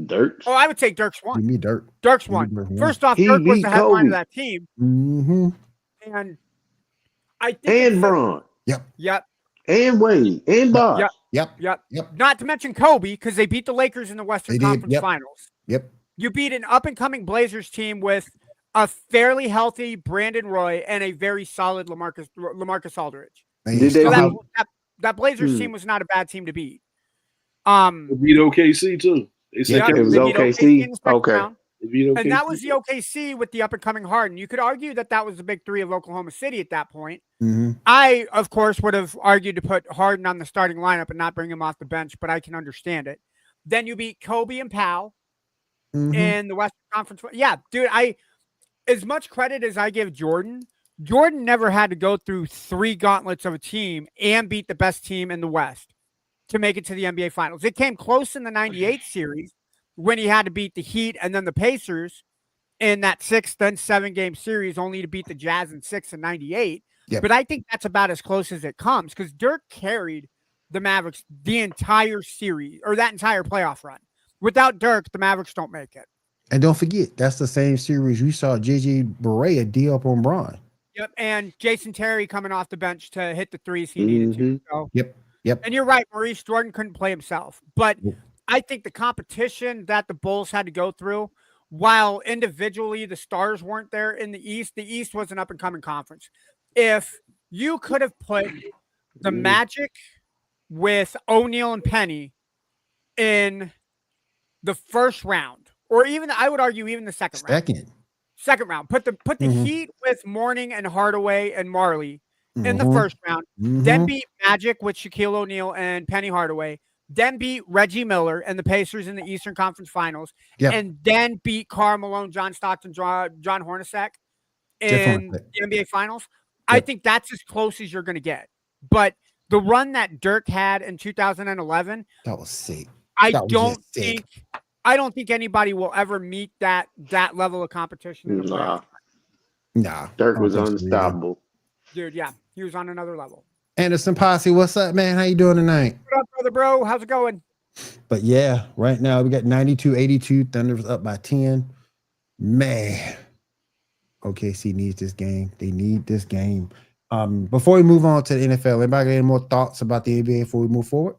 S10: Dirk.
S9: Oh, I would take Dirk's
S6: Give
S9: one.
S6: me Dirk.
S9: Dirk's
S6: Give me
S9: one.
S6: Dirk one.
S9: First off,
S10: He
S9: Dirk was
S10: beat
S9: the headline
S10: Kobe.
S9: of that team,
S6: Mm-hmm.
S9: and I think
S10: And
S9: it's-
S10: Braun.
S9: Yep,
S10: And Wade. And Bosh.
S9: Yep.
S6: Yep.
S9: Not to mention Kobe because they beat the Lakers in the Western
S6: They did,
S9: Conference
S6: yep.
S9: Finals.
S6: Yep.
S9: You beat an up-and-coming Blazers team with a fairly healthy Brandon Roy and a very solid LaMarcus Aldridge.
S6: And
S10: Did they
S9: So
S6: still
S10: beat-
S9: that Blazers
S10: Hmm.
S9: team was not a bad team to beat.
S11: They beat OKC too. They said
S9: Yep,
S10: it was
S9: they beat
S10: OKC?
S9: in the second
S10: Okay.
S9: round.
S11: They beat OKC.
S9: And that was the OKC with the up-and-coming Harden. You could argue that that was the big 3 of Oklahoma City at that point.
S6: Mhm.
S9: I, of course, would have argued to put Harden on the starting lineup and not bring him off the bench, but I can understand it. Then you beat Kobe and Powell
S6: Mhm.
S9: in the Western Conference. Yeah, dude, as much credit as I give Jordan never had to go through 3 gauntlets of a team and beat the best team in the West to make it to the NBA Finals. It came close in the 98 series when he had to beat the Heat and then the Pacers in that 6, then 7-game series, only to beat the Jazz in 6 and 98.
S6: Yep.
S9: But I think that's about as close as it comes because Dirk carried the Mavericks the entire series or that entire playoff run. Without Dirk, the Mavericks don't make it.
S6: And don't forget, that's the same series we saw JJ Barea D up on Braun.
S9: Yep. And Jason Terry coming off the bench to hit the threes he needed to. So.
S6: Yep. Yep.
S9: And you're right, Maurice Jordan couldn't play himself. But
S6: Yep.
S9: I think the competition that the Bulls had to go through, while individually the stars weren't there in the East was an up-and-coming conference. If you could have put the Magic with O'Neal and Penny in the first round, or even I would argue even the second round. Put the
S6: Mhm.
S9: Heat with Mourning and Hardaway and Marley in the
S6: Mhm.
S9: first round, then
S6: Mhm.
S9: beat Magic with Shaquille O'Neal and Penny Hardaway, then beat Reggie Miller and the Pacers in the Eastern Conference Finals,
S6: Yep.
S9: and then beat Karl Malone, John Stockton, John Hornacek
S6: Jeff
S9: in
S6: Hornacek.
S9: the NBA Finals. I
S6: Yep.
S9: think that's as close as you're going to get. but the run that Dirk had in 2011,
S6: that was sick.
S9: I don't think anybody will ever meet that level of competition in the playoffs.
S10: Nah. Dirk was unstoppable.
S9: Dude, yeah. He was on another level.
S6: Anderson Posse, what's up, man? How you doing tonight?
S9: What up, brother, bro? How's it going?
S6: But yeah, right now we got 92-82. Thunder's up by 10. Man, OKC needs this game. They need this game. Before we move on to the NFL, anybody got any more thoughts about the NBA before we move forward?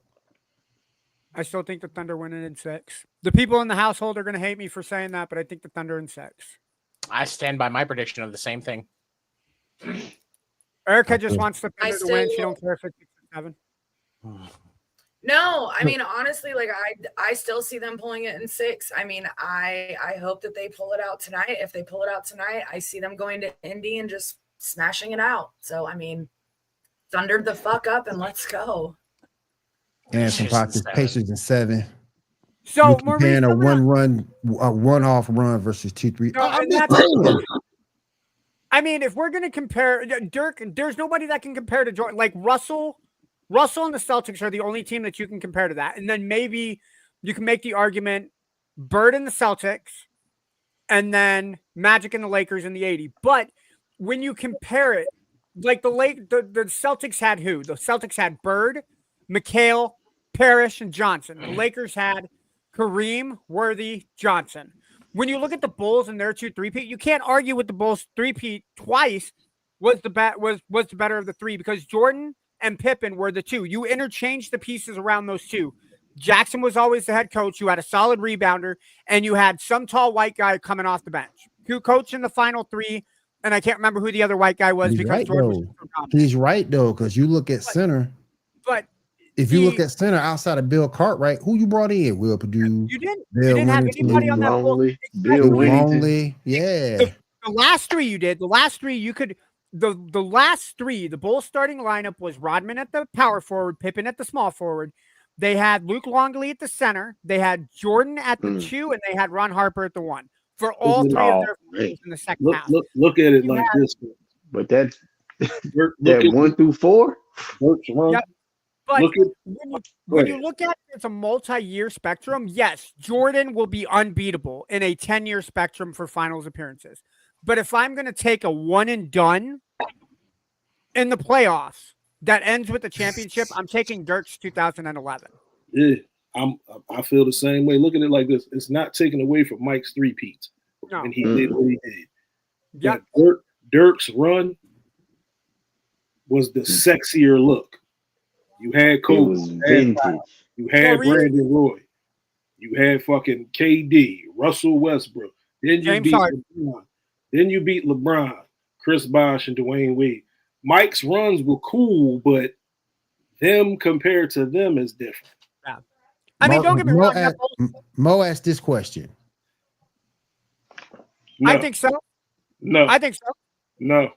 S9: I still think the Thunder winning in 6. The people in the household are going to hate me for saying that, but I think the Thunder in 6.
S8: I stand by my prediction of the same thing.
S9: Erica just wants the Thunder to win. She don't care if it's 7.
S7: No, I mean, honestly, like I still see them pulling it in 6. I mean, I hope that they pull it out tonight. If they pull it out tonight, I see them going to Indy and just smashing it out. So, I mean, Thunder the fuck up and let's go.
S6: And some Pacers in 7.
S9: So,
S6: comparing a one-off run versus 2-3.
S9: I mean, if we're going to compare Dirk, there's nobody that can compare to Jordan. Like Russell and the Celtics are the only team that you can compare to that. And then maybe you can make the argument Bird and the Celtics and then Magic and the Lakers in the 80. But when you compare it, like the Celtics had who? The Celtics had Bird, McHale, Parrish, and Johnson. The Lakers had Kareem, Worthy, Johnson. When you look at the Bulls and their 2 3-peat, you can't argue with the Bulls 3-peat twice was the better of the 3 because Jordan and Pippen were the 2. You interchanged the pieces around those 2. Jackson was always the head coach. You had a solid rebounder, and you had some tall white guy coming off the bench who coached in the final 3. And I can't remember who the other white guy was
S6: He's right though, because you look at center.
S9: But
S6: if you look at center outside of Bill Cartwright, who you brought in? Will Purdue.
S9: You didn't have anybody on that
S10: Lonely. Bill
S6: Lonely. Yeah.
S9: The last 3 you did. The last 3 you could. The last 3. The Bulls starting lineup was Rodman at the power forward, Pippen at the small forward. They had Luke Longley at the center. They had Jordan at the 2, and they had Ron Harper at the 1 for all 3 of their games in the second half.
S11: Look at it like this.
S10: But that's that 1 through 4.
S9: Yep. But when you look at it, it's a multi-year spectrum. Yes, Jordan will be unbeatable in a 10-year spectrum for finals appearances. But if I'm going to take a one and done in the playoffs that ends with the championship, I'm taking Dirk's 2011.
S11: Yeah, I feel the same way. Look at it like this. It's not taken away from Mike's 3-peats.
S9: No.
S11: And he did what he did.
S9: Yeah.
S11: Dirk's run was the sexier look. You had Kobe. You had Brandon Roy. You had fucking KD, Russell Westbrook. Then you beat LeBron, Chris Bosh, and Dwayne Wade. Mike's runs were cool, but them compared to them is different.
S9: Yeah. I mean, don't get me wrong.
S6: Mo asked this question.
S11: No.
S9: I think so.
S11: No.
S9: I think so.
S11: No.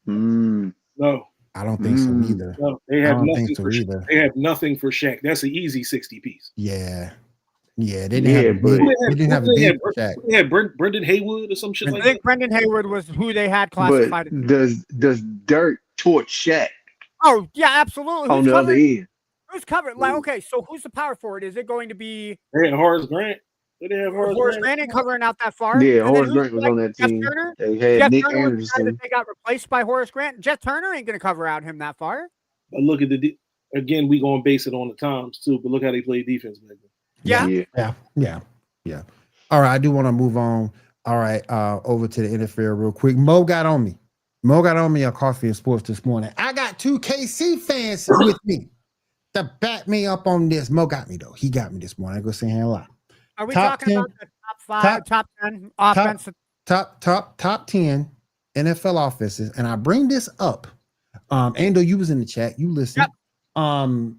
S11: No.
S6: I don't think so either.
S11: No, they have nothing
S6: for
S11: either. They have nothing for Shaq. That's an easy 60 piece.
S6: Yeah. Yeah, they didn't have a big Shaq.
S11: They had Brendan Haywood or some shit like that.
S9: I think Brendan Haywood was who they had classified.
S10: But does Dirk torch Shaq?
S9: Oh, yeah, absolutely.
S10: On the other end.
S9: Who's covered? Like, okay, so who's the power forward? Is it going to be
S11: They had Horace Grant? They have
S9: Horace Grant ain't covering out that far.
S10: Yeah, Horace Grant was on that team. They had Nick Anderson.
S9: They got replaced by Horace Grant. Jeff Turner ain't going to cover out him that far.
S11: But look at again, we going to base it on the times too, but look how they play defense back then.
S6: Yeah. All right, I do want to move on. All right, over to the NFL real quick. Mo got on me on Coffee and Sports this morning. I got 2 KC fans with me to back me up on this. Mo got me though. He got me this morning. I go say him a lot.
S9: Are we talking about the top 5, top 10 offensive?
S6: Top 10 NFL offenses, and I bring this up. Ando, you was in the chat. You listened. Yep.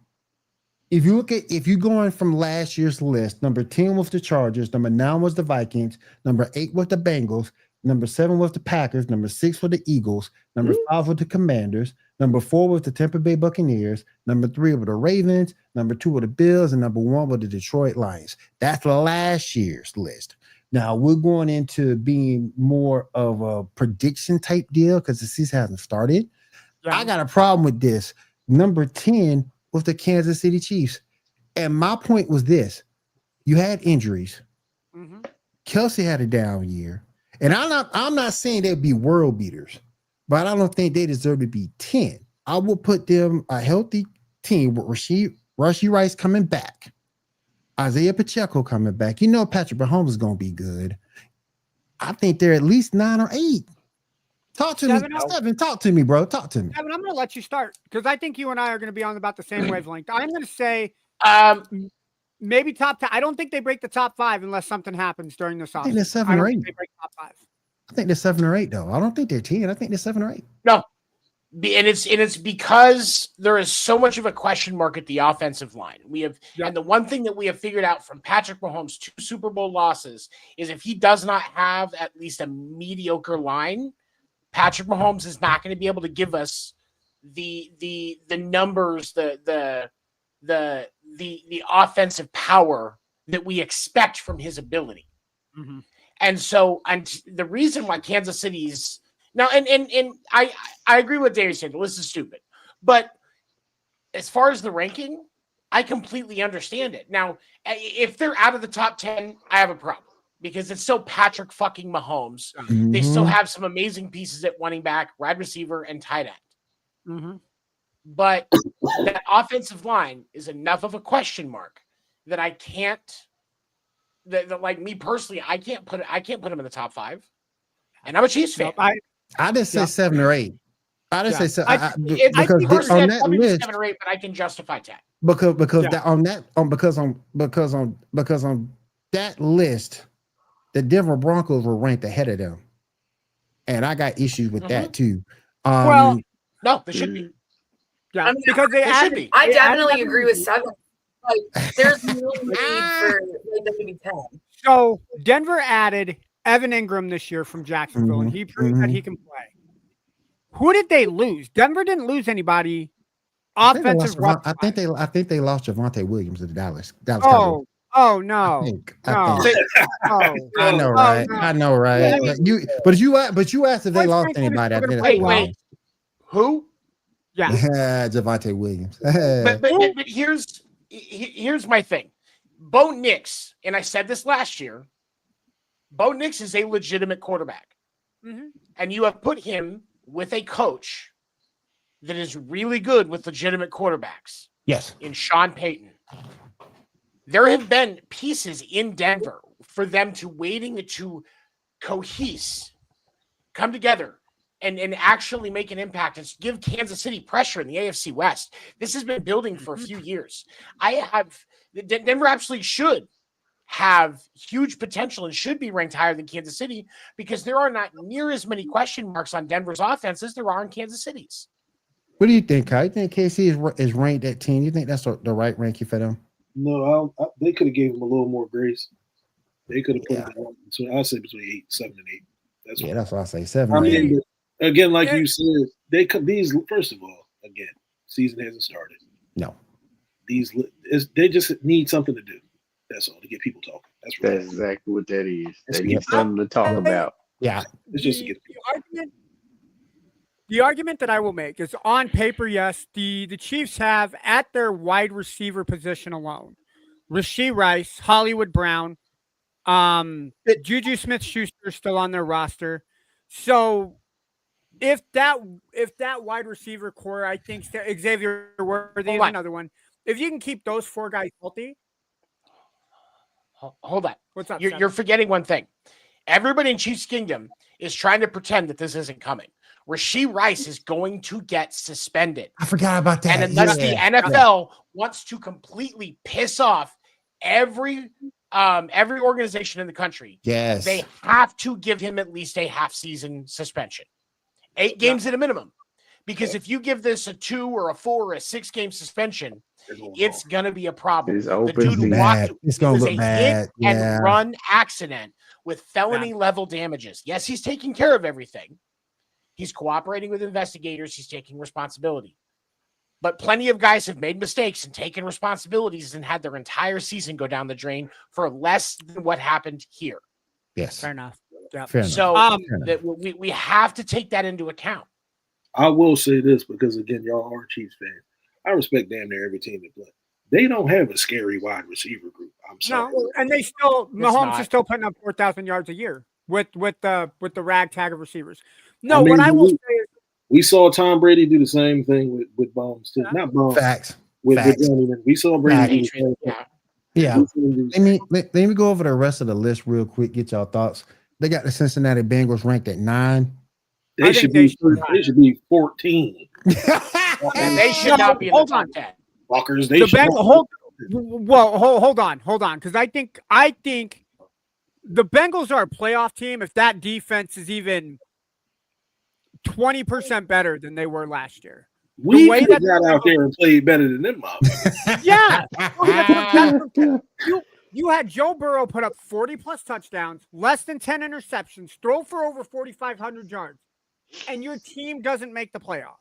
S6: If you going from last year's list, number 10 was the Chargers, number 9 was the Vikings, number 8 was the Bengals, number 7 was the Packers, number 6 were the Eagles, number 5 were the Commanders, number 4 was the Tampa Bay Buccaneers, number 3 were the Ravens, number 2 were the Bills, and number 1 were the Detroit Lions. That's last year's list. Now we're going into being more of a prediction type deal because the season hasn't started. Yeah. I got a problem with this. number 10 was the Kansas City Chiefs. And my point was this: you had injuries.
S9: Mm-hmm.
S6: Kelsey had a down year. And I'm not saying they'd be world beaters, but I don't think they deserve to be 10. I will put them a healthy team with Rashee Rice coming back, Isaiah Pacheco coming back. You know Patrick Mahomes is going to be good. I think they're at least 9 or 8. Talk to me, Stephen. Talk to me, bro. Talk to me.
S9: Stephen, I'm going to let you start because I think you and I are going to be on about the same wavelength. I'm going to say maybe top 10. I don't think they break the top 5 unless something happens during this offseason.
S6: I think they're 7 or 8.
S9: They break top 5.
S6: I think they're 7 or 8, though. I don't think they're 10. I think they're 7 or 8.
S8: No. And it's because there is so much of a question mark at the offensive line. And the one thing that we have figured out from Patrick Mahomes' 2 Super Bowl losses is if he does not have at least a mediocre line, Patrick Mahomes is not going to be able to give us the numbers, the offensive power that we expect from his ability.
S9: Mm-hmm.
S8: And so, and the reason why Kansas City's now, and I agree with Dave said, the list is stupid, but as far as the ranking, I completely understand it. Now, if they're out of the top 10, I have a problem because it's still Patrick fucking Mahomes.
S6: Mm-hmm.
S8: They still have some amazing pieces at running back, wide receiver, and tight end.
S9: Mm-hmm.
S8: But that offensive line is enough of a question mark that I can't. That like me personally, I can't put him in the top 5. And I'm a Chiefs fan.
S6: I just say 7 or 8. I just say 7
S8: because on that list, 7 or 8, but I can justify 10
S6: because on that list, the Denver Broncos were ranked ahead of them, and I got issues with that too.
S8: No, they should be.
S9: Yeah,
S7: I mean,
S9: because they should be.
S7: I definitely agree with 7. Like, there's no need for them to be 10.
S9: So Denver added Evan Ingram this year from Jacksonville, and he proved that he can play. Who did they lose? Denver didn't lose anybody. I think
S6: they lost Javonte Williams to the Dallas.
S9: Oh no!
S6: I know, right? I know, right? But you asked if they lost anybody.
S8: Wait. Who?
S9: Yeah,
S6: Javonte Williams.
S8: but here's my thing. Bo Nix, and I said this last year, Bo Nix is a legitimate quarterback.
S9: Mm-hmm.
S8: And you have put him with a coach that is really good with legitimate quarterbacks.
S6: Yes.
S8: In Sean Payton. There have been pieces in Denver for them to cohese, come together, and actually make an impact and give Kansas City pressure in the AFC West. This has been building for a few years. Denver absolutely should have huge potential and should be ranked higher than Kansas City because there are not near as many question marks on Denver's offense as there are in Kansas City's.
S6: What do you think, Kyle? You think KC is ranked at 10? You think that's the right ranking for them?
S11: No, they could have gave them a little more grace. They could have put them between, I'll say between 7 and 8. That's
S6: what I say. 7.
S11: I mean, again, like you said, they could these. First of all, again, season hasn't started.
S6: No,
S11: they just need something to do. That's all, to get people talking. That's
S10: exactly what that is. They need something to talk about.
S6: Yeah,
S11: it's just to get
S9: the argument that I will make is on paper, yes, the Chiefs have at their wide receiver position alone, Rashee Rice, Hollywood Brown, Juju Smith-Schuster still on their roster. So if that wide receiver core, I think Xavier Worthy is another one. If you can keep those 4 guys healthy.
S8: Hold on.
S9: What's up?
S8: You're forgetting one thing. Everybody in Chiefs Kingdom is trying to pretend that this isn't coming. Rashee Rice is going to get suspended.
S6: I forgot about that.
S8: And unless the NFL wants to completely piss off every organization in the country, they have to give him at least a half-season suspension. 8 games at a minimum. Because if you give this a 2 or a 4 or a 6-game suspension, it's going to be a problem. The dude walked into a hit and run accident with felony level damages. Yes, he's taking care of everything. He's cooperating with investigators. He's taking responsibility. But plenty of guys have made mistakes and taken responsibilities and had their entire season go down the drain for less than what happened here.
S6: Yes.
S9: Fair enough. Yeah.
S8: So we have to take that into account.
S11: I will say this because, again, y'all are Chiefs fans. I respect damn near every team they play. They don't have a scary wide receiver group. I'm sorry.
S9: No, and they still Mahomes is still putting up 4,000 yards a year with the ragtag of receivers. No, what I will say is
S11: we saw Tom Brady do the same thing with Bones too. Not Bones.
S6: Facts.
S11: With
S6: Facts.
S11: we saw Brady do the same thing.
S6: Yeah. Let me go over the rest of the list real quick. Get y'all thoughts. They got the Cincinnati Bengals ranked at 9.
S11: They should be 14.
S8: And they should not be in the top 10.
S11: Fuckers,
S9: hold on, because I think the Bengals are a playoff team if that defense is even 20% better than they were last year.
S11: We got out there and played better than them.
S9: Yeah. You had Joe Burrow put up 40+ touchdowns, less than 10 interceptions, throw for over 4,500 yards, and your team doesn't make the playoffs.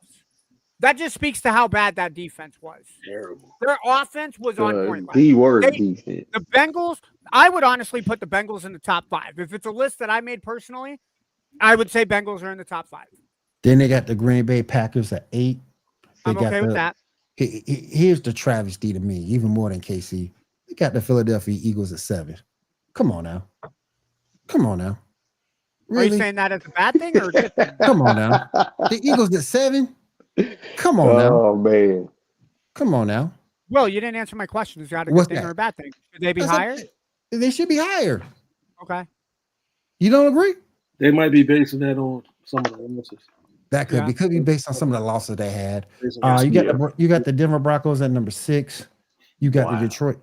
S9: That just speaks to how bad that defense was.
S11: Terrible.
S9: Their offense was on point.
S10: Defense.
S9: The Bengals, I would honestly put the Bengals in the top 5. If it's a list that I made personally, I would say Bengals are in the top 5.
S6: Then they got the Green Bay Packers at 8.
S9: I'm okay with that.
S6: Here's the travesty to me, even more than KC. They got the Philadelphia Eagles at 7. Come on now. Really?
S9: Are you saying that as a bad thing or good thing?
S6: Come on now. The Eagles at 7? Come on now.
S10: Oh, man.
S6: Come on now.
S9: Well, you didn't answer my question. Is that a good thing or a bad thing? Should they be higher?
S6: They should be higher.
S9: Okay.
S6: You don't agree?
S11: They might be basing that on some of the losses.
S6: That could be based on some of the losses they had. You got the Denver Broncos at number 6. You got the Detroit.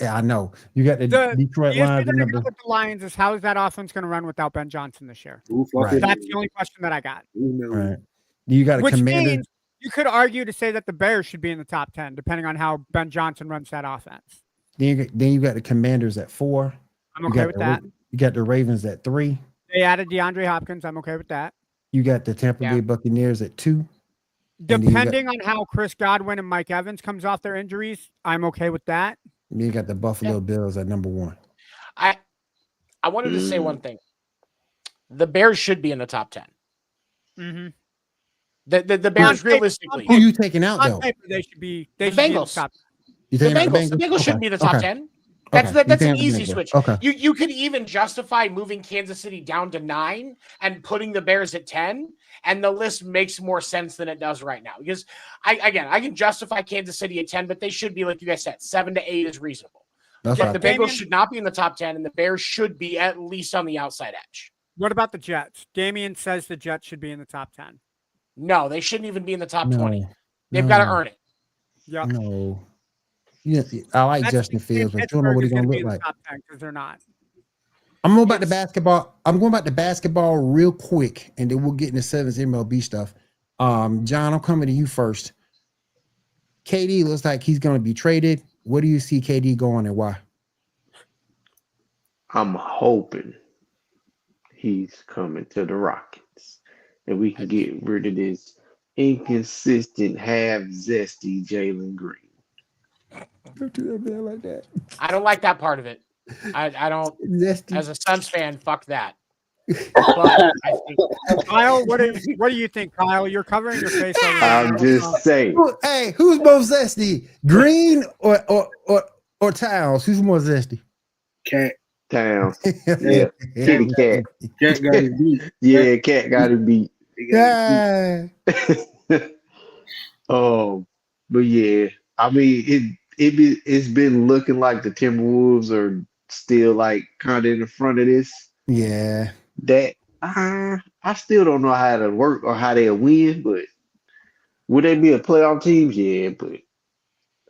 S6: I know. You got the Detroit Lions.
S9: With the Lions is how is that offense going to run without Ben Johnson this year?
S6: Right.
S9: That's the only question that I got.
S6: Right. You got a
S9: Which
S6: Commander.
S9: Means you could argue to say that the Bears should be in the top 10, depending on how Ben Johnson runs that offense.
S6: Then you got the Commanders at 4.
S9: I'm okay with that.
S6: You got the Ravens at 3.
S9: They added DeAndre Hopkins. I'm okay with that.
S6: You got the Tampa Bay Buccaneers at 2.
S9: Depending on how Chris Godwin and Mike Evans comes off their injuries, I'm okay with that.
S6: You got the Buffalo Bills at number 1.
S8: I wanted to say one thing. The Bears should be in the top 10.
S9: Mm-hmm.
S8: The Bears realistically.
S6: Who are you taking out though?
S9: They should be
S8: the Bengals.
S6: The
S8: Bengals shouldn't be in the top 10. That's an easy switch.
S6: Okay.
S8: You could even justify moving Kansas City down to 9 and putting the Bears at 10, and the list makes more sense than it does right now. Because I can justify Kansas City at 10, but they should be, like you guys said, 7 to 8 is reasonable. The Bengals should not be in the top 10, and the Bears should be at least on the outside edge.
S9: What about the Jets? Damian says the Jets should be in the top 10.
S8: No, they shouldn't even be in the top 20. They've got to earn it.
S9: Yeah.
S6: No. Yeah, I like Justin Fields, but you don't know what he's going to look like.
S9: Because they're not.
S6: I'm going back to basketball. I'm going back to basketball real quick, and then we'll get into 7's MLB stuff. John, I'm coming to you first. KD looks like he's going to be traded. Where do you see KD going and why?
S10: I'm hoping he's coming to the Rockets, and we can get rid of this inconsistent, half zesty Jalen Green.
S6: Don't do that man like that.
S8: I don't like that part of it. I don't.
S6: Zesty.
S8: As a Suns fan, fuck that. But
S9: Kyle, what do you think, Kyle? You're covering your face.
S10: I'm just saying.
S6: Hey, who's more zesty, Green or Towns? Who's more zesty?
S11: Cat.
S10: Towns. Yeah, Kitty Cat.
S11: Cat got it beat.
S10: Yeah, Cat got it beat.
S6: Yeah.
S10: But yeah, I mean it's been looking like the Timberwolves are still like kind of in the front of this.
S6: Yeah.
S10: That I still don't know how to work or how they'll win, but would they be a playoff team? Yeah, but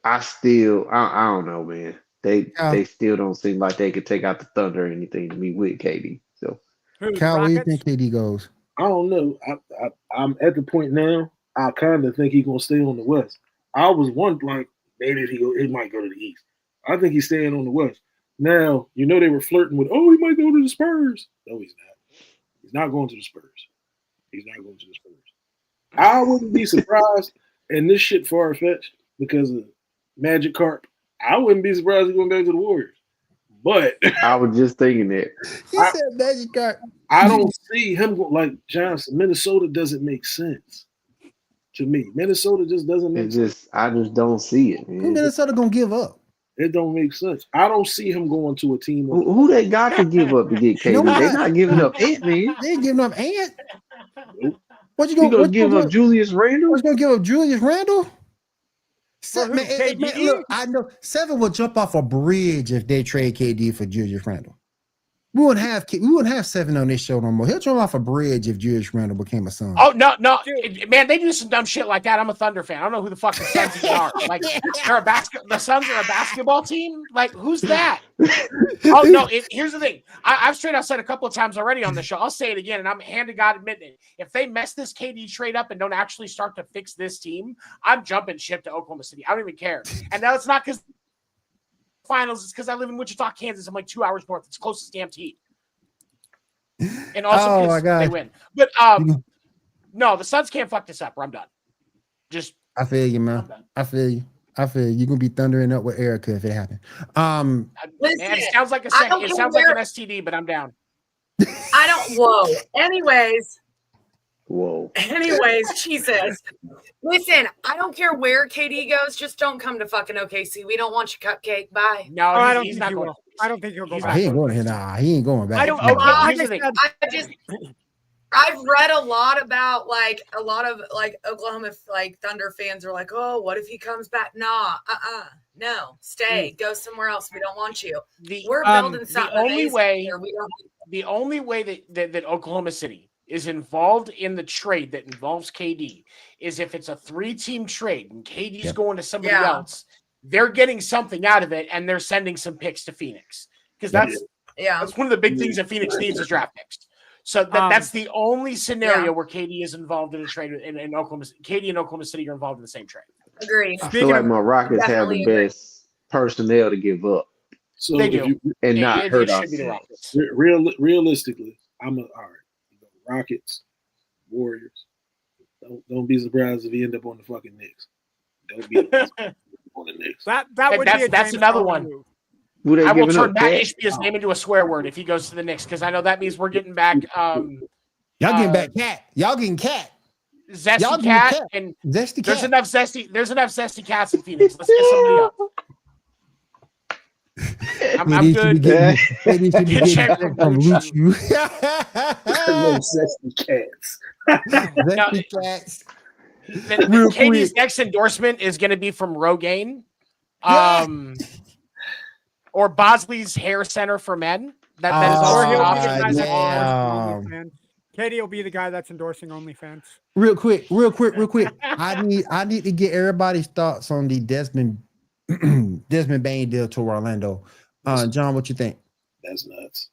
S10: I don't know, man. They still don't seem like they could take out the Thunder or anything to me with KD. So,
S6: Kyle, where do you think KD goes?
S11: I don't know. I'm at the point now. I kind of think he's gonna stay on the West. I was wondering, like, maybe he might go to the East. I think he's staying on the West. Now, they were flirting with, he might go to the Spurs. No, he's not. He's not going to the Spurs. He's not going to the Spurs. I wouldn't be surprised, and this shit far-fetched because of Magic Carp. I wouldn't be surprised he's going back to the Warriors. But
S10: I was just thinking that.
S6: He said Magic Carp.
S11: I don't see him like Johnson. Minnesota doesn't make sense. to me. Minnesota just doesn't make sense.
S10: I just don't see it, man.
S6: Who Minnesota gonna give up?
S11: It don't make sense. I don't see him going to a team.
S10: Who they got to give up to get KD? They're not giving up Ant, man.
S6: They ain't giving up Ant.
S11: Nope.
S6: What you gonna
S10: give up? Julius Randle?
S6: What you gonna give up Julius Randle? Man,
S9: KD?
S6: look, I know 7 will jump off a bridge if they trade KD for Julius Randle. We wouldn't have 7 on this show no more. He'll jump off a bridge if Julius Randle became a Sun.
S8: Oh no, man! They do some dumb shit like that. I'm a Thunder fan. I don't know who the fuck the Suns are. Like they're the Suns are a basketball team. Like who's that? Oh no! Here's the thing. I've straight out said a couple of times already on the show. I'll say it again, and I'm hand to God admitting it. If they mess this KD trade up and don't actually start to fix this team, I'm jumping ship to Oklahoma City. I don't even care. And now it's not because finals. It's because I live in Wichita, Kansas. I'm like 2 hours north. It's closest damn team. And also because they win. But no, the Suns can't fuck this up or I'm done.
S6: I feel you, man. I feel you. You're gonna be thundering up with Erica if it happened.
S7: Listen,
S8: man, it sounds like an STD, but I'm down.
S7: Whoa. Anyways,
S10: Whoa.
S7: Anyways, Jesus. Listen, I don't care where KD goes. Just don't come to fucking OKC. We don't want your cupcake. Bye.
S8: No,
S9: I don't
S8: he's
S9: think
S8: not
S9: he
S8: going.
S9: will. I don't think he'll go back.
S6: He ain't going here. Nah, he ain't going back.
S8: I don't. Okay,
S7: I've read a lot about a lot of Oklahoma Thunder fans are like, oh, what if he comes back? Nah, no, stay, go somewhere else. We don't want you. We're building something.
S8: The only way that Oklahoma City is involved in the trade that involves KD is if it's a 3-team trade and KD's going to somebody else. They're getting something out of it, and they're sending some picks to Phoenix because that's one of the big things that Phoenix needs is draft picks. So that's the only scenario where KD is involved in a trade in Oklahoma. KD and Oklahoma City are involved in the same trade.
S7: Agreed.
S10: I feel like my Rockets have the best personnel to give up.
S11: So
S8: they do,
S10: and not hurt us.
S11: Realistically, all right. Rockets, Warriors. Don't be surprised if he end up on the fucking Knicks. Don't be on the Knicks.
S8: That's another one. I will turn Matt Ishbia's name into a swear word if he goes to the Knicks because I know that means we're getting back.
S6: Y'all getting back cat. Y'all getting cat.
S8: Zesty cat and
S6: zesty
S8: there's
S6: cat.
S8: enough zesty cats in Phoenix. Let's get somebody up. I'm good.
S6: Maybe should be getting from Luchu.
S11: Zesty cats.
S6: Zesty cats.
S8: KD's next endorsement is going to be from Rogaine. Or Bosley's Hair Center for Men. That is also an option.
S9: KD will be the guy that's endorsing OnlyFans.
S6: Real quick. I need to get everybody's thoughts on the Desmond Bane deal to Orlando. John, what you think?
S11: That's nuts.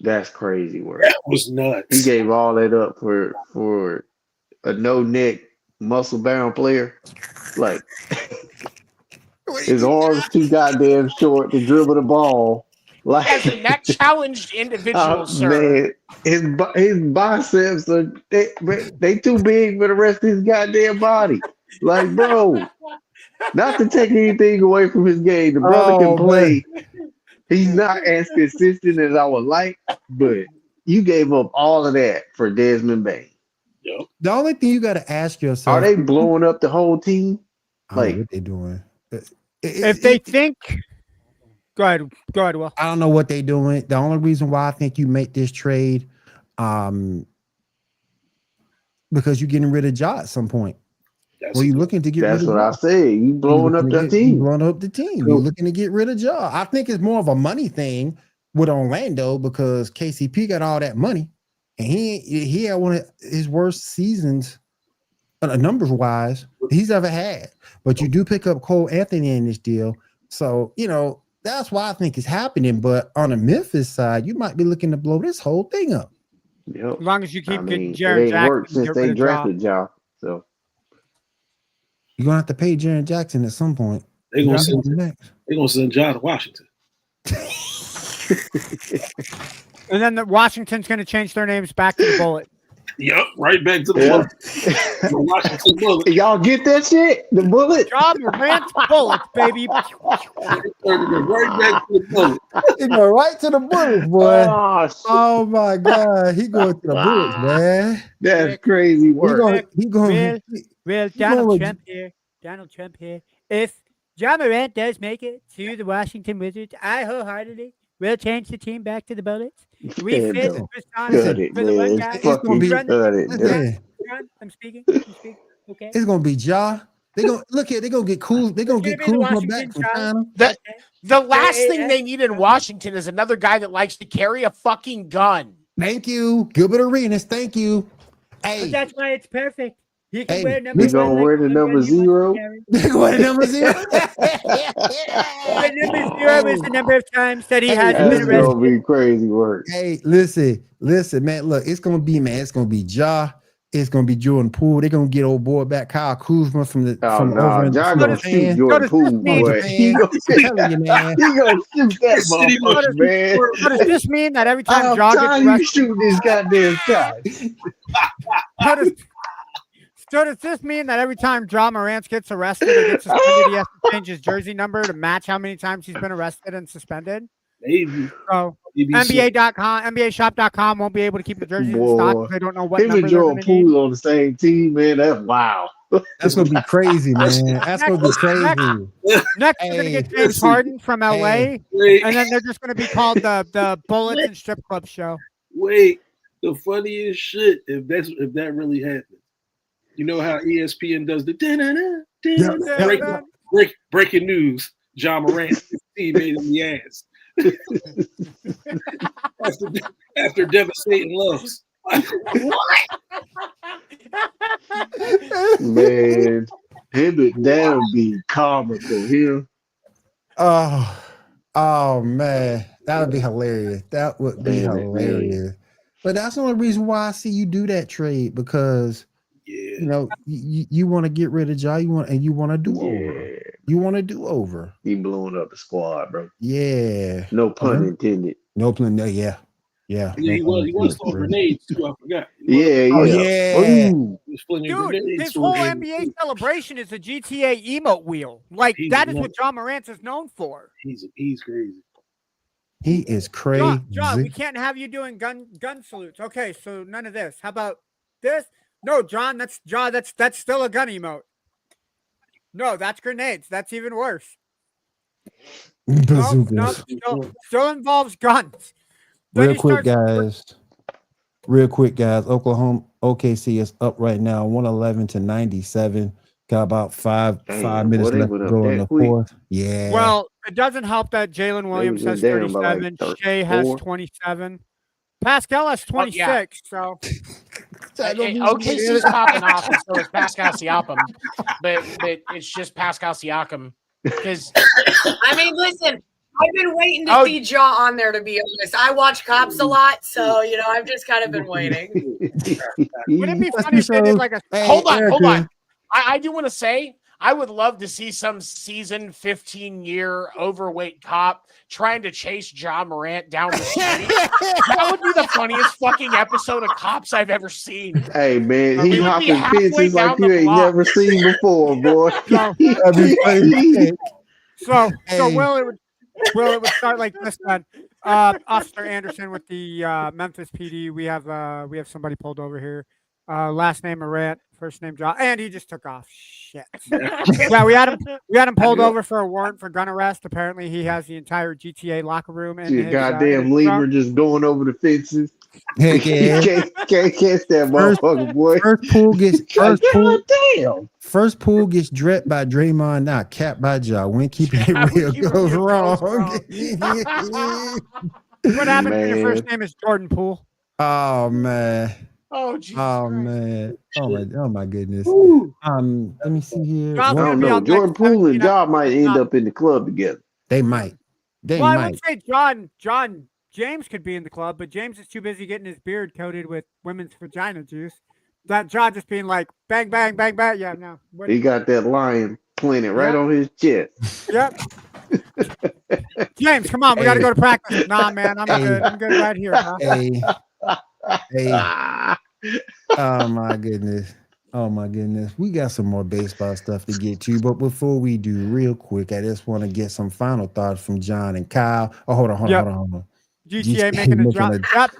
S10: That's crazy work.
S11: That was nuts.
S10: He gave all that up for a no-neck, muscle-bound player. Like his arms too goddamn short to dribble the ball. Like
S8: as a neck challenged individual, sir.
S10: Man, his biceps are they too big for the rest of his goddamn body. Like, bro, not to take anything away from his game. The brother can play. Man. He's not as consistent as I would like, but you gave up all of that for Desmond Bane.
S11: Yep.
S6: The only thing you got to ask yourself:
S10: are they blowing up the whole team?
S6: Like, what they doing?
S9: If they think, go ahead, Will.
S6: I don't know what they're doing. The only reason why I think you make this trade, because you're getting rid of Ja at some point. You're looking to get rid of
S10: That's what I said. You blowing up the team.
S6: Blowing up the team. You're looking to get rid of Ja. I think it's more of a money thing with Orlando because KCP got all that money, and he had one of his worst seasons, numbers wise, he's ever had. But you do pick up Cole Anthony in this deal, so that's why I think it's happening. But on the Memphis side, you might be looking to blow this whole thing up.
S10: Yep.
S9: As long as you keep getting Jaren Jackson,
S10: worked since they drafted Ja. So
S6: you're gonna have to pay Jaren Jackson at some point.
S11: They're gonna send Ja to Washington.
S9: And then Washington's gonna change their names back to the Bullet.
S11: Yep, right back to the Bullet. The Washington Bullet.
S10: Y'all get that shit? The Bullet.
S9: Job Rance Bullets, baby.
S11: Right back to the Bullet.
S6: He go right to the Bullets, boy. Oh my God, he going to the Bullets, man.
S10: That's crazy work.
S6: He going
S9: Well, Donald Trump here. If Ja Morant does make it to the Washington Wizards, I wholeheartedly will change the team back to the Bullets. We fit
S10: Cut
S9: Wisconsin
S10: it,
S9: for the
S10: man.
S9: workout.
S10: Fucking cut it.
S9: I'm speaking. Okay.
S6: It's gonna be Ja. They gonna look at. They gonna get cool. They gonna get Kuzma back from China.
S8: The last thing they need in Washington is another guy that likes to carry a fucking gun.
S6: Thank you, Gilbert Arenas. Thank you. Hey,
S9: But that's why it's perfect. He can
S6: Hey,
S9: wear number
S10: You gonna wear the number 0?
S6: they go to number 0.
S9: The number 0 is the number of times that he hasn't been
S10: That's gonna
S9: arrested.
S10: be crazy work.
S6: Hey, listen, man. Look, it's gonna be Ja. It's gonna be Jordan Poole. They're gonna get old boy back, Kyle Kuzma from over in
S10: John gonna shoot
S6: Japan.
S10: Jordan Poole, boy. He gonna
S6: I'm telling you, man.
S10: shoot that motherfucker, man.
S9: So does this mean that every time Ja gets
S10: you
S9: arrested,
S10: shoot this goddamn guy.
S9: so does this mean that every time Ja Morant gets arrested or gets suspended, he has to change his jersey number to match how many times he's been arrested and suspended?
S11: Maybe.
S9: So
S11: Maybe
S9: NBA.com, NBAshop.com won't be able to keep the jerseys in stock because they don't know what
S10: Him
S9: number
S10: and
S9: they're
S10: Jordan
S9: going to need.
S10: Poole on the same team, man. That's wow.
S6: That's gonna be crazy, man. That's gonna be crazy.
S9: Next, we're going to get James Harden from LA, and then they're just going to be called the Bullets and Strip Club Show.
S11: Wait, the funniest shit if that really happened. You know how ESPN does the breaking news. Ja Morant teammate in the ass after devastating loss.
S10: Man, that would be comical here.
S6: Oh man, that would be hilarious. That would be hilarious. But that's the only reason why I see you do that trade, because you know you want to get rid of Ja. You want to do over. You want to do over.
S10: He blowing up the squad, bro.
S6: Yeah.
S10: No pun intended.
S6: No pun. No, yeah. Yeah.
S11: He was throwing grenades too. I forgot.
S10: Yeah.
S11: He was flinging
S9: Dude,
S11: grenades
S9: his whole NBA celebration is a GTA emote wheel. Like, that is what Ja Morant is known for.
S11: He's crazy.
S6: He is crazy.
S9: John, we can't have you doing gun salutes. Okay, so none of this. How about this? No, John, that's still a gun emote. No, that's grenades. That's even worse. No, still involves guns.
S6: Real quick, guys. Oklahoma OKC is up right now, 111-97. Got about five minutes left to go in the fourth. Yeah.
S9: Well, it doesn't help that Jalen Williams has 37. Shea has 27. Pascal has 26. So
S8: OKC's popping off, and so is Pascal Siakam, but it's just Pascal Siakam because
S7: I mean, listen, I've been waiting to see Ja on there. To be honest, I watch Cops a lot, so I've just kind of been waiting.
S9: Would it be funny if they did like a?
S8: Hold on. I do want to say I would love to see some seasoned 15-year overweight cop trying to chase Ja Morant down the street. That would be the funniest fucking episode of Cops I've ever seen.
S10: Hey, man, he hopping fences like you ain't never seen before, boy.
S9: So it would start like this then. Officer Anderson with the Memphis PD. We have somebody pulled over here. Last name Morant, first name Ja, and he just took off. Shit. Yeah, we had him pulled over for a warrant for gun arrest. Apparently, he has the entire GTA locker room and his
S10: goddamn lemur just going over the fences.
S6: Heck yeah.
S10: Can't catch that motherfucker, boy.
S6: First pool gets drepped by Draymond, not capped by Ja. When keeping it real goes wrong.
S9: What happened when your first name is Jordan Poole?
S6: Oh man.
S8: Oh, Jesus
S6: man. Oh my goodness. Let me see here.
S10: I don't know. Jordan Poole and Ja might end up in the club together.
S6: They might.
S9: I would say John James could be in the club, but James is too busy getting his beard coated with women's vagina juice. That Ja just being like bang, bang, bang, bang. Yeah, no.
S10: He got that lion planted right on his chest.
S9: Yep. James, come on, we got to go to practice. Nah, man, I'm good. I'm good right here. Huh?
S6: Hey. Oh my goodness. We got some more baseball stuff to get to, but before we do, real quick, I just want to get some final thoughts from John and Kyle. Oh, hold on.
S9: GTA making a drop. Yep.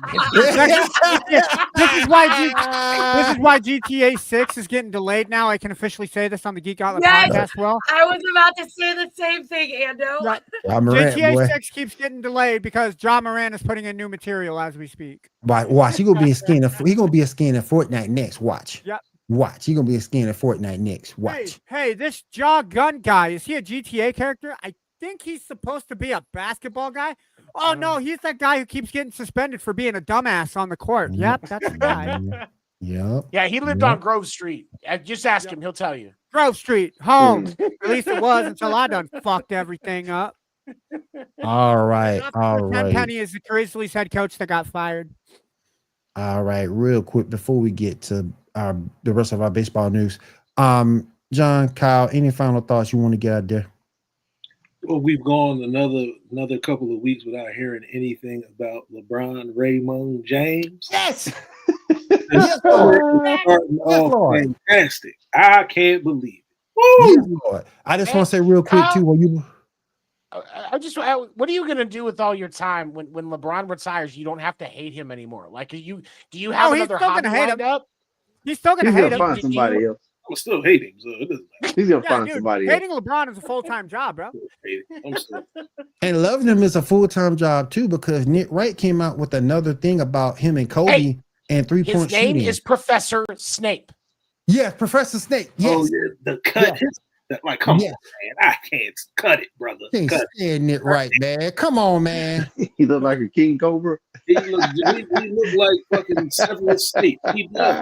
S9: This is why GTA 6 is getting delayed now. I can officially say this on the Geek Outlet podcast. Well,
S7: I was about to say the same thing, Ando.
S9: Yep. GTA 6 keeps getting delayed because John Moran is putting in new material as we speak.
S6: Watch, he gonna be a skin of Fortnite next. Watch.
S9: Yep.
S6: Watch, he gonna be a skin of Fortnite next. Watch.
S9: Hey, this Jaw Gun guy, is he a GTA character? I think he's supposed to be a basketball guy. Oh no, he's that guy who keeps getting suspended for being a dumbass on the court. Yep, that's the guy.
S6: Yep.
S8: Yeah, he lived on Grove Street. Just ask him; he'll tell you.
S9: Grove Street, home. At least it was until I done fucked everything up.
S6: All right.
S9: Penny is the Grizzlies head coach that got fired.
S6: All right, real quick before we get to the rest of our baseball news, John, Kyle, any final thoughts you want to get out there?
S11: Well, we've gone another couple of weeks without hearing anything about LeBron Raymond James.
S6: Yes.
S11: Yes, fantastic. I can't believe it.
S6: Yes, Lord. I just want to say real quick too.
S8: What are you gonna do with all your time when LeBron retires? You don't have to hate him anymore. Like, do you have another hobby lined up?
S9: He's still gonna hate him.
S10: Find somebody else.
S11: I'm still hating, so it doesn't matter.
S10: He's gonna find somebody else.
S9: Hating LeBron is a full-time job, bro.
S6: And loving him is a full-time job too, because Nick Wright came out with another thing about him and Kobe and 3-point shooting.
S8: His name is Professor Snape.
S6: Yeah, Professor Snape. Yes.
S11: Oh, yeah, the cut. Yeah. Like, come on, man. I can't cut it, brother.
S6: Can't stand Nick Wright, man. Come on, man.
S10: He look like a King Cobra.
S11: He look like fucking Severus Snape.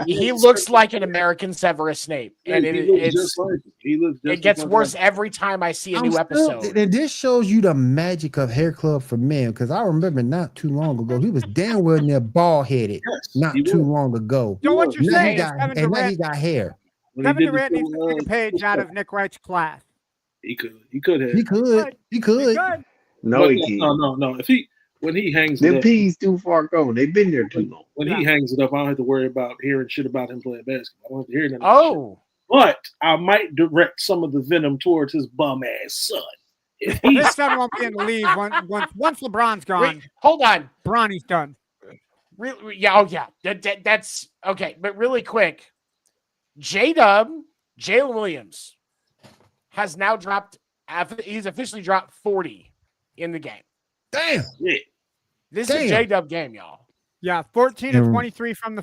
S8: He looks like an American Severus Snape, and it gets worse every time I see a new episode.
S6: And this shows you the magic of Hair Club for Men, because I remember not too long ago he was damn well near bald headed. Not too long ago.
S9: You know what you're saying?
S6: Now he got hair.
S9: Kevin Durant needs to take a page out of Nick Wright's class.
S11: He could have.
S6: He could.
S10: No, he can't.
S11: No. When he hangs
S10: them
S11: it up,
S10: P's too far gone. They've been there too long.
S11: When he hangs it up, I don't have to worry about hearing shit about him playing basketball. I don't have to hear that.
S8: Oh,
S11: but I might direct some of the venom towards his bum ass son.
S9: His son won't be in the league once LeBron's gone.
S8: Wait, hold on,
S9: Bronny's done.
S8: That's okay. But really quick, Jalen Williams has now dropped. He's officially dropped 40 in the game.
S6: Damn.
S11: Yeah.
S8: This is a J-Dub game, y'all.
S9: Yeah, 14 of 23 from the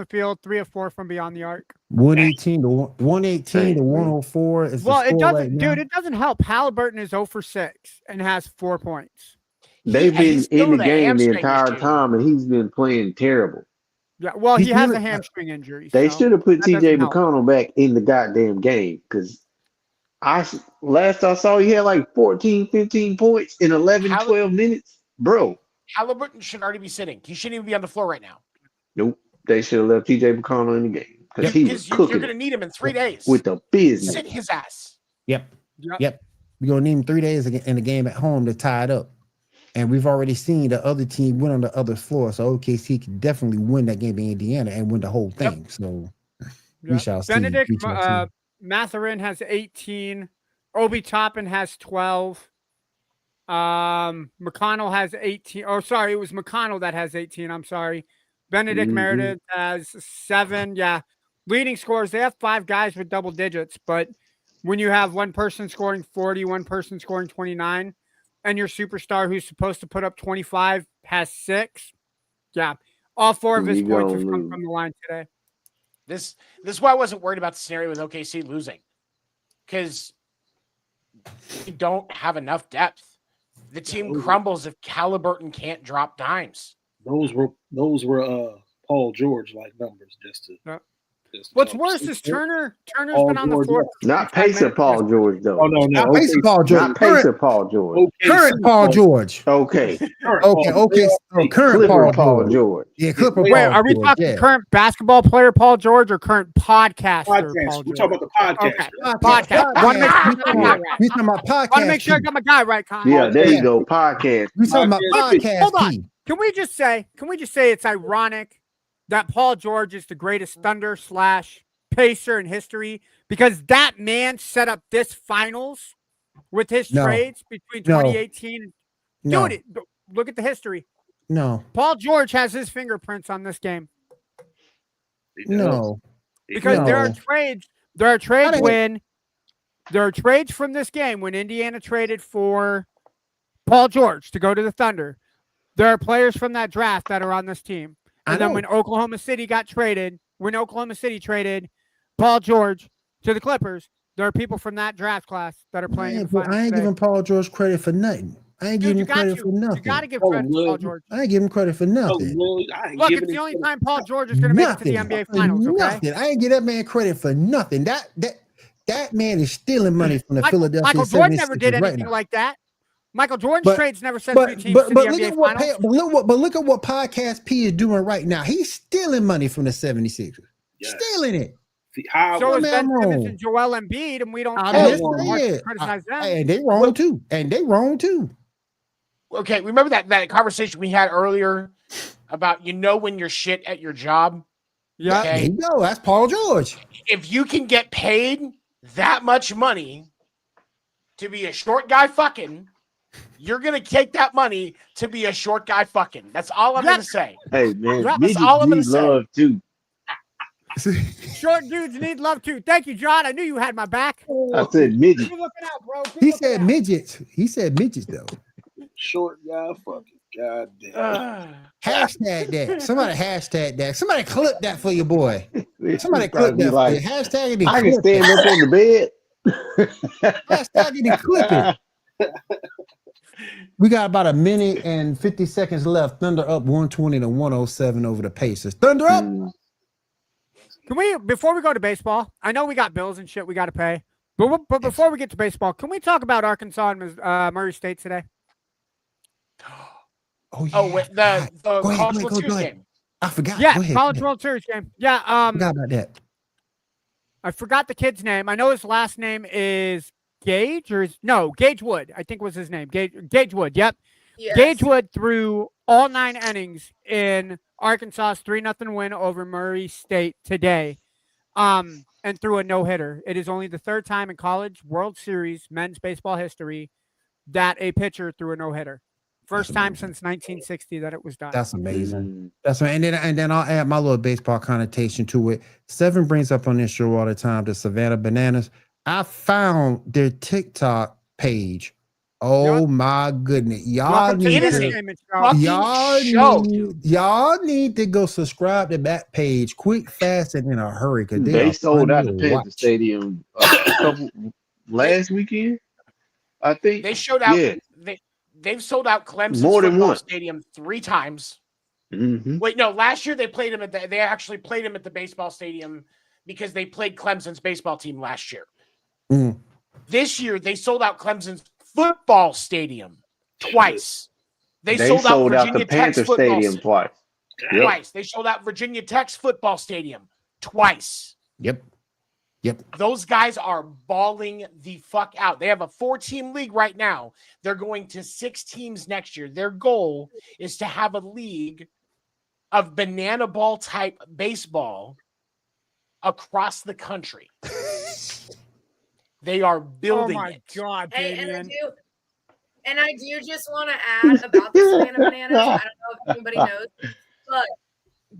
S9: field, 3 of 4 from beyond the arc.
S6: 118 to 104 is
S9: well, it doesn't,
S6: right
S9: dude. It doesn't help. Halliburton is 0 for 6 and has 4 points.
S10: They've been in the game the entire time, and he's been playing terrible.
S9: Yeah, well, he has a hamstring injury.
S10: They should have put TJ McConnell back in the goddamn game, because last I saw he had like 14, 15 points in 11, 12 minutes. Bro.
S8: Halliburton should already be sitting. He shouldn't even be on the floor right now.
S10: Nope. They should have left TJ McConnell in the game, because he was cooking.
S8: You're going to need him in 3 days.
S10: With the business.
S8: Sit his ass.
S6: Yep. We're going to need him 3 days in the game at home to tie it up. And we've already seen the other team win on the other floor. So OKC can definitely win that game in Indiana and win the whole thing. So we shall see.
S9: Benedict Mathurin has 18. Obi Toppin has 12. McConnell has 18. Oh, sorry. It was McConnell that has 18. I'm sorry. Benedict Meredith has 7. Yeah. Leading scorers. They have 5 guys with double digits. But when you have one person scoring 40, one person scoring 29, and your superstar who's supposed to put up 25 has 6. Yeah. All 4 of his points have come from the line today.
S8: This is why I wasn't worried about the scenario with OKC losing. Because you don't have enough depth. The team crumbles if Halliburton can't drop dimes.
S11: Those were Paul George like numbers just to.
S9: What's worse is Turner's been on the floor.
S10: Not Pacer Paul George, though.
S11: Oh, no.
S6: Not Pacer Paul George.
S10: Not Pacer Paul George.
S6: Current Paul George.
S10: Okay.
S6: Current Paul George. Yeah, Clipper
S9: Wait, are we talking current basketball player Paul George or current podcaster Paul George?
S11: We're talking about the podcast.
S9: Okay. Podcast. Want to make sure I got my guy right, Con.
S10: Yeah, there you go. Podcast.
S6: We talking about podcast.
S9: Hold on. Can we just say it's ironic that Paul George is the greatest Thunder / Pacer in history, because that man set up this finals with his trades between 2018 and dude, look at the history.
S6: No.
S9: Paul George has his fingerprints on this game.
S6: No.
S9: Because there are trades. There are trades from this game when Indiana traded for Paul George to go to the Thunder. There are players from that draft that are on this team. And then when Oklahoma City traded Paul George to the Clippers, there are people from that draft class that are playing.
S6: I ain't giving Paul George credit for nothing. I ain't giving him credit for nothing.
S9: You got to give credit to Paul George.
S6: I ain't giving him credit for nothing.
S9: Look, it's the only time Paul George is going to make it to the NBA Finals. Okay?
S6: Nothing. I ain't give that man credit for nothing. That man is stealing money from the Philadelphia 76ers.
S9: Michael Jordan never did anything like that. Michael Jordan's trades never sent two teams to the NBA Finals.
S6: But look at what Podcast P is doing right now. He's stealing money from the 76ers.
S11: Yes.
S6: Stealing it.
S9: So is Ben Simmons and Joel Embiid, and we don't criticize them.
S6: And they wrong too.
S8: Okay, remember that conversation we had earlier about when you're shit at your job?
S6: Yeah, okay? There you go. That's Paul George.
S8: If you can get paid that much money to be a short guy fucking, you're going to take that money to be a short guy fucking. That's all I'm going to say.
S10: Hey, man.
S8: That's all I'm going to say.
S10: Love too.
S9: Short dudes need love too. Thank you, John. I knew you had my back.
S10: I said midgets.
S9: Keep looking out, bro.
S6: He said midgets. He said midgets, though.
S11: Short guy fucking. God damn.
S6: Hashtag that. Somebody hashtag that. Somebody clip that for your boy. Somebody clip that for you. Hashtag it.
S10: I can stand up on the bed.
S6: Hashtag it and clip it. We got about a minute and 50 seconds left. Thunder up 120-107 over the Pacers. Thunder up.
S9: Can we, before we go to baseball, I know we got bills and shit we got to pay, but before we get to baseball, can we talk about Arkansas and Murray State today?
S8: Oh, the College World Series game.
S6: I forgot.
S9: Yeah, College World Series game. Yeah.
S6: I forgot about that.
S9: I forgot the kid's name. I know his last name is Gage Gage Wood. I think was his name. Gage Wood. Yep. Yes. Gage Wood threw all 9 innings in Arkansas's 3-0 win over Murray State today, and threw a no-hitter. It is only the 3rd time in College World Series men's baseball history that a pitcher threw a no-hitter. First time since 1960 that it was done.
S6: That's amazing. That's right. And then I'll add my little baseball connotation to it. Seven brings up on this show all the time the Savannah Bananas. I found their TikTok page. Oh my goodness. Y'all need to go subscribe to that page quick, fast, and in a hurry. Because
S10: they sold out the Panther Stadium last weekend. I think
S8: they showed out. Yeah. They've sold out Clemson's football stadium 3 times.
S10: Mm-hmm.
S8: Wait, no, last year they played him they actually played him at the baseball stadium because they played Clemson's baseball team last year.
S6: Mm.
S8: This year they sold out Clemson's football stadium twice. They sold out Virginia
S10: the Panther Stadium twice.
S8: Twice. They sold out Virginia Tech's football stadium twice.
S6: Yep.
S8: Those guys are balling the fuck out. They have a 4-team league right now. They're going to 6 teams next year. Their goal is to have a league of banana ball type baseball across the country. They are building
S9: Oh my God, Damian.
S7: And I do just want to add about the Savannah Bananas. I don't know if anybody knows, but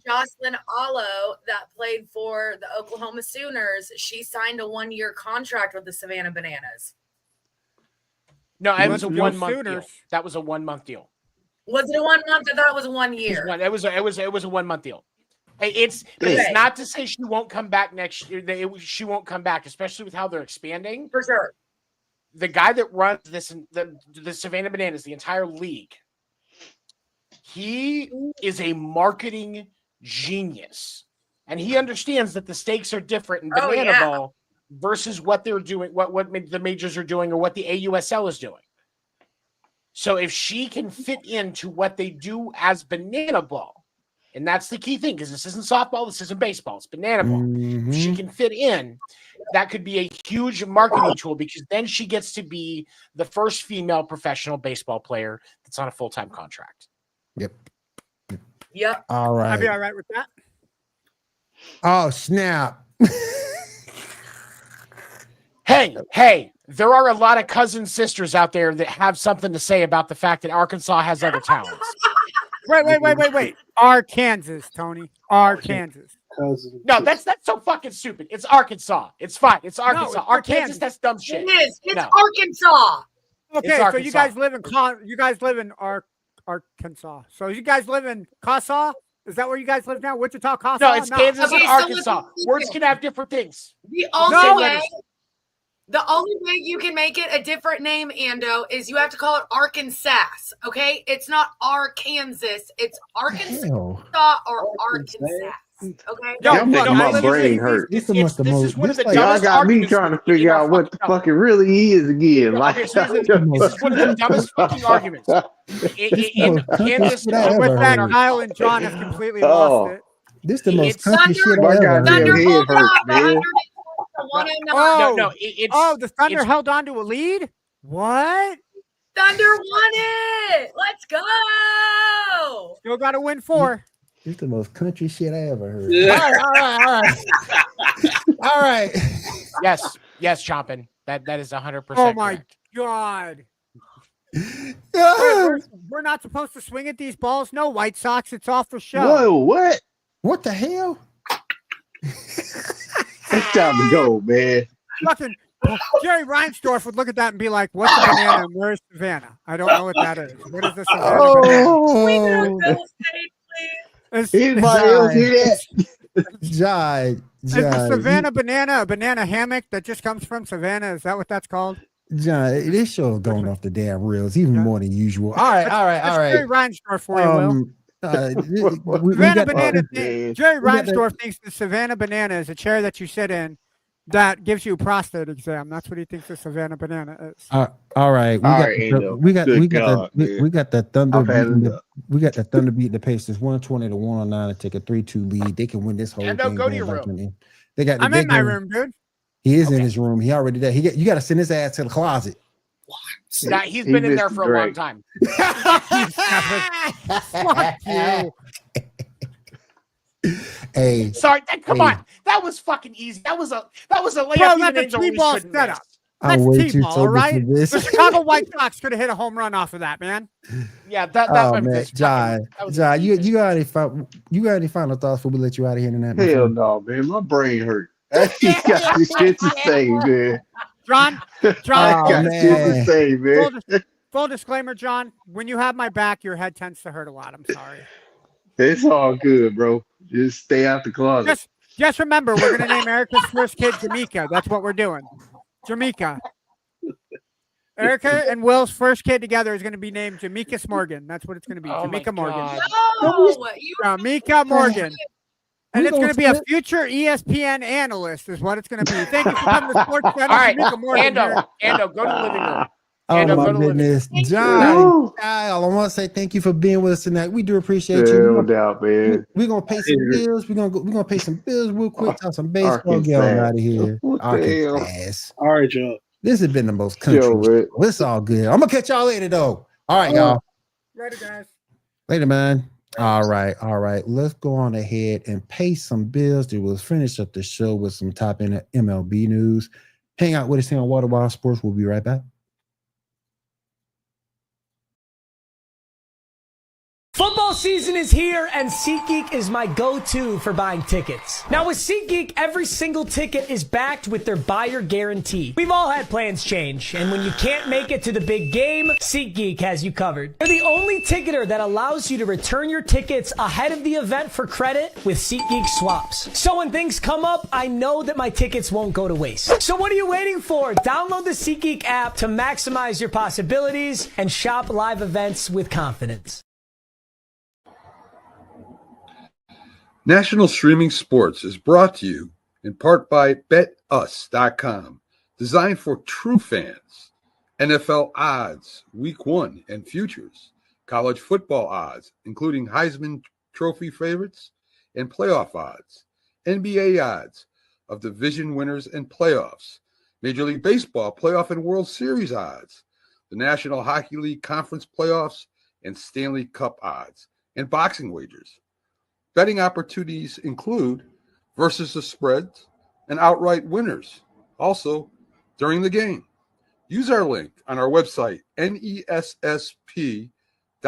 S7: Jocelyn Allo, that played for the Oklahoma Sooners, she signed a 1-year contract with the Savannah Bananas.
S8: No, it was a 1-month deal. That was a 1-month deal.
S7: Was it a 1 month? I thought it was 1 year.
S8: It was a 1-month deal. It's not to say she won't come back next year. She won't come back, especially with how they're expanding.
S7: For sure.
S8: The guy that runs the Savannah Bananas, the entire league, he is a marketing genius, and he understands that the stakes are different in banana ball versus what they're doing, what the majors are doing, or what the AUSL is doing. So if she can fit into what they do as banana ball, and that's the key thing, because this isn't softball, this isn't baseball, it's banana ball.
S6: Mm-hmm.
S8: If she can fit in, that could be a huge marketing tool, because then she gets to be the first female professional baseball player that's on a full-time contract.
S7: Yep.
S6: All right.
S9: I'd be all right with that.
S6: Oh, snap.
S8: Hey, there are a lot of cousin sisters out there that have something to say about the fact that Arkansas has other talents.
S9: Wait. Arkansas, Tony. Arkansas.
S8: No, that's so fucking stupid. It's Arkansas. It's fine. It's Arkansas.
S9: No, it's
S8: Arkansas, that's dumb shit.
S7: It is. It's
S8: No.
S7: Arkansas.
S9: Okay, so you guys live in Arkansas. So you guys live in Casa? Is that where you guys live now? Wichita, Casa?
S8: No, it's Kansas
S7: Okay,
S8: and
S7: so
S8: Arkansas.
S7: listen.
S8: Words can have different things.
S7: The only way you can make it a different name, Ando, is you have to call it Arkansas. Okay, it's not Arkansas. It's Arkansas or Arkansas. Okay.
S10: Y'all making my brain hurt.
S8: This is one of the
S10: Y'all
S8: dumbest
S10: got me
S8: arguments
S10: trying to
S8: in
S10: figure
S8: our
S10: out what the
S8: fucking
S10: fuck it really is again. Like,
S8: this is one of the dumbest fucking arguments. In Kansas,
S6: Shit I
S9: With
S6: ever
S9: that,
S6: heard.
S9: Kyle and John have completely
S10: Oh.
S9: lost it.
S6: This the most
S8: It's
S6: country shit I
S10: My
S6: ever
S10: goddamn
S6: heard.
S10: head hurts, man.
S8: No, it's
S9: Oh, the Thunder
S8: it's-
S9: held on to a lead? What?
S7: Thunder won it. Let's go.
S9: Still got to win 4.
S6: This the most country shit I ever heard.
S11: Yeah.
S6: All right.
S8: yes, Chompin. That is 100%.
S9: Oh my
S8: correct.
S9: God.
S6: Yeah.
S9: We're not supposed to swing at these balls. No, White Sox. It's off for show.
S10: Whoa, what?
S6: What the hell?
S10: It's time to go, man.
S9: Fucking Jerry Reinsdorf would look at that and be like, "What's a banana and where's Savannah? I don't know what that is. What is this Savannah banana?" It's,
S10: Anybody else hear that?
S6: Jai.
S9: is the Savannah banana a banana hammock that just comes from Savannah? Is that what that's called?
S6: John, this show is going off the damn rails even more than usual. All right.
S9: That's Jerry Reinsdorf for you, Will. Savannah banana.
S10: man.
S9: Jerry
S6: we got the-
S9: Reinsdorf thinks the Savannah banana is a chair that you sit in that gives you a prostate exam. That's what he thinks the Savannah banana is.
S6: All right.
S10: All right, Ando.
S6: We got
S10: Good
S6: the
S10: God, man.
S6: we got the Thunder
S10: I've had
S6: beating
S10: enough.
S6: we got the Thunder beat the Pacers 120-109 to take a 3-2 lead. They can win this whole
S8: Ando,
S6: thing.
S8: go to
S6: going
S8: your
S6: back
S8: room.
S6: in. They got
S9: I'm
S6: they
S9: in my
S6: going-
S9: room, dude.
S6: He is in
S8: Okay.
S6: his room. He already there. You got to send his ass to the closet.
S8: Nah, he's
S10: He
S8: been in
S10: missed
S8: there
S10: the
S8: for a
S10: drag.
S8: long time.
S9: Fuck you.
S6: Hey,
S8: Sorry, come
S6: Hey.
S8: on. That was fucking easy. That was a layup.
S9: Bro,
S8: even
S9: that's a
S8: Angel Reese
S9: T-ball
S8: couldn't
S9: setup.
S8: miss.
S6: I'm
S9: That's
S6: way too
S9: T-ball, all
S6: sober
S9: right?
S6: for this.
S9: The Chicago White Sox could have hit a home run off of that, man.
S8: Yeah, that
S6: Oh
S8: was
S6: man,
S8: fucking-
S6: Jai,
S8: that was
S6: Jai,
S8: easy.
S6: you got any final thoughts before we let you out of here tonight? my
S10: Hell
S6: friend?
S10: no, man. My brain hurt. I ain't got this shit to say, man.
S9: John,
S10: I
S6: Oh,
S10: got
S6: man.
S10: shit to say, man.
S9: full disclaimer, John, when you have my back, your head tends to hurt a lot. I'm sorry.
S10: It's all good, bro. Just stay out the closet.
S9: Just remember, we're going to name Erica's first kid Jamaica. That's what we're doing. Jamaica. Erica and Will's first kid together is going to be named Jamaica Morgan. That's what it's going to be.
S8: Oh my
S9: Jamaica Morgan.
S8: God.
S7: No, you
S9: Jamaica Morgan. And
S6: We
S9: it's going
S6: gonna
S9: to be a
S6: split-
S9: future ESPN analyst is what it's going to be. Thank you for coming to Sports Channel.
S8: All right,
S9: Jamaica Morgan.
S8: Ando, go to the living room.
S6: Oh
S8: Ando,
S6: my
S8: go to the living room.
S6: goodness,
S7: Thank you.
S6: John, I want to say thank you for being with us tonight. We do appreciate you.
S10: No doubt, man.
S6: We're gonna pay some bills. We're gonna pay some bills real quick. Talk some baseball. Get on
S10: Arkansas.
S6: out of here.
S10: What the hell?
S6: Arkansas.
S11: All right, y'all.
S6: This has been the most country.
S10: Yo, man.
S6: show. It's all good. I'm gonna catch y'all later though. All right, y'all.
S9: Later, guys.
S6: Later, man. All right. Let's go on ahead and pay some bills. We'll finish up the show with some top end MLB news. Hang out with us here on Water Wild Sports. We'll be right back.
S12: Football season is here, and SeatGeek is my go-to for buying tickets. Now with SeatGeek, every single ticket is backed with their buyer guarantee. We've all had plans change, and when you can't make it to the big game, SeatGeek has you covered. They're the only ticketer that allows you to return your tickets ahead of the event for credit with SeatGeek swaps. So when things come up, I know that my tickets won't go to waste. So what are you waiting for? Download the SeatGeek app to maximize your possibilities and shop live events with confidence.
S13: National Streaming Sports is brought to you in part by BetUs.com, designed for true fans. NFL odds, Week 1 and futures, college football odds, including Heisman Trophy favorites and playoff odds, NBA odds of division winners and playoffs, Major League Baseball playoff and World Series odds, the National Hockey League Conference playoffs and Stanley Cup odds, and boxing wagers. Betting opportunities include versus the spreads and outright winners, also during the game. Use our link on our website,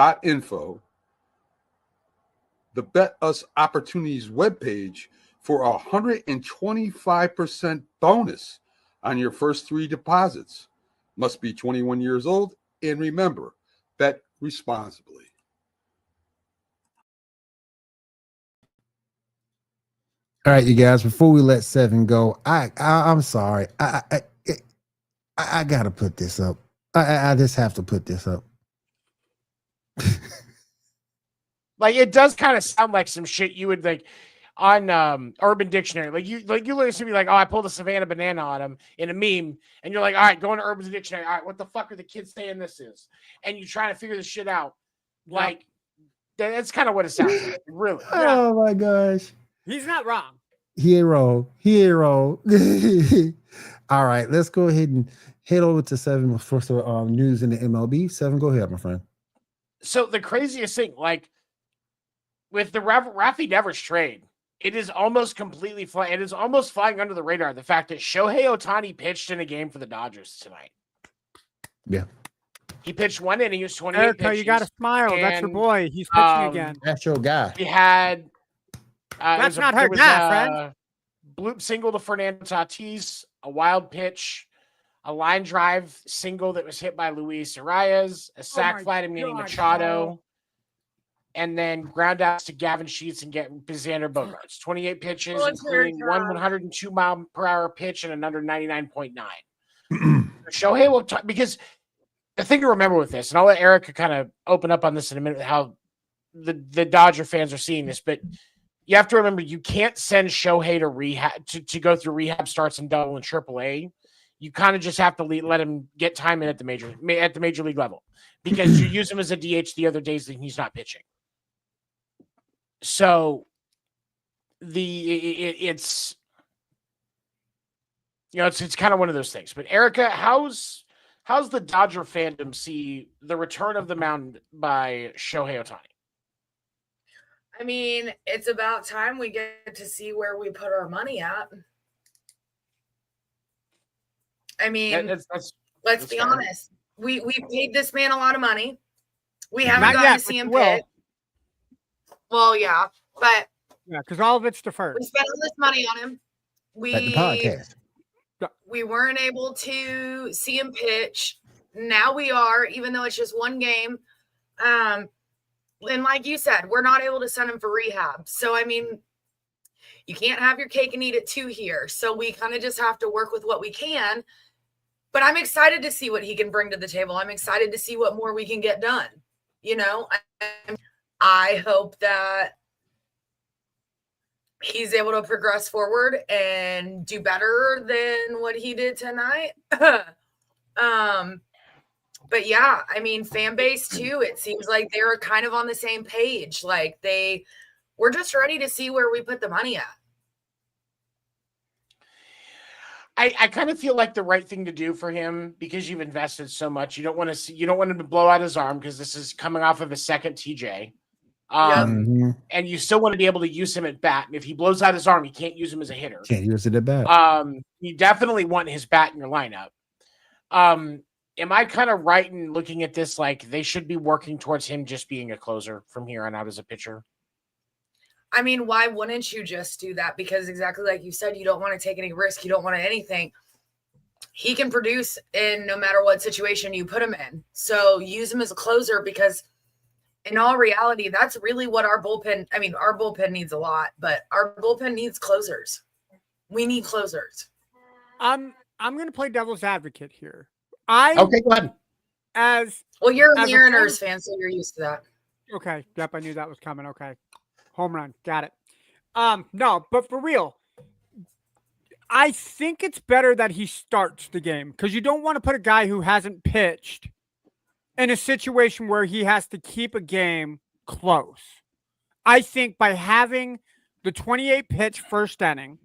S13: nessp.info, the Bet Us Opportunities webpage for a 125% bonus on your first 3 deposits. Must be 21 years old, and remember, bet responsibly.
S6: All right, you guys. Before we let Seven go, I'm sorry. I gotta put this up. I just have to put this up.
S8: Like, it does kind of sound like some shit you would like on Urban Dictionary. Like you listen to me like, oh, I pulled a Savannah banana on him in a meme, and you're like, all right, go into Urban Dictionary. All right, what the fuck are the kids saying this is? And you trying to figure this shit out. Like, that's kind of what it sounds like. Really.
S6: Oh my gosh.
S9: He's not wrong.
S6: He ain't wrong. All right, let's go ahead and head over to Seven for some news in the MLB. Seven, go ahead, my friend.
S8: So the craziest thing, like with the Rafi Devers trade, it is almost completely flying. It is almost flying under the radar. The fact that Shohei Ohtani pitched in a game for the Dodgers tonight.
S6: Yeah.
S8: He pitched 1 inning. He was 28
S9: Erica,
S8: pitches.
S9: you got to smile. That's your boy. He's pitching again.
S6: That's your guy.
S8: We had.
S9: That's not her guy, friend.
S8: Bloop single to Fernando Tatis, a wild pitch, a line drive single that was hit by Luis Arias, a sac fly to Manny Machado, and then ground outs to Gavin Sheets and get Xander Bogaerts. 28 pitches, including one 102-mile-per-hour pitch and an under 99.9. Shohei will because the thing to remember with this, and I'll let Erica kind of open up on this in a minute, how the Dodger fans are seeing this, but you have to remember you can't send Shohei to rehab to go through rehab starts in Double and Triple A. You kind of just have to let him get time in at the major league level, because you use him as a DH the other days that he's not pitching. So it's kind of one of those things. But Erica, how's the Dodger fandom see the return of the mound by Shohei Ohtani?
S7: I mean, it's about time we get to see where we put our money at. I mean, let's be honest. We paid this man a lot of money. We haven't gotten to see him pitch. Well, yeah, but
S9: because all of it's deferred.
S7: We spent all this money on him. We weren't able to see him pitch. Now we are, even though it's just one game. And like you said, we're not able to send him for rehab. So, I mean, you can't have your cake and eat it too here. So we kind of just have to work with what we can. But I'm excited to see what he can bring to the table. I'm excited to see what more we can get done. You know, I hope that he's able to progress forward and do better than what he did tonight. But yeah, I mean, fan base too, it seems like they're kind of on the same page. Like we're just ready to see where we put the money at.
S8: I kind of feel like the right thing to do for him, because you've invested so much. You don't want him to blow out his arm, because this is coming off of a second TJ. And you still want to be able to use him at bat. And if he blows out his arm, you can't use him as a hitter.
S6: Can't use it at bat.
S8: You definitely want his bat in your lineup. Am I kind of right in looking at this like they should be working towards him just being a closer from here on out as a pitcher?
S7: I mean, why wouldn't you just do that? Because exactly like you said, you don't want to take any risk. You don't want anything. He can produce in no matter what situation you put him in. So use him as a closer, because in all reality, that's really what our bullpen needs a lot, but our bullpen needs closers. We need closers.
S9: I'm going to play devil's advocate here.
S8: Okay, go ahead.
S7: You're a Mariners fan, so you're used to that.
S9: Okay. Yep, I knew that was coming. Okay. Home run. Got it. No, but for real, I think it's better that he starts the game, because you don't want to put a guy who hasn't pitched in a situation where he has to keep a game close. I think by having the 28 pitch first inning,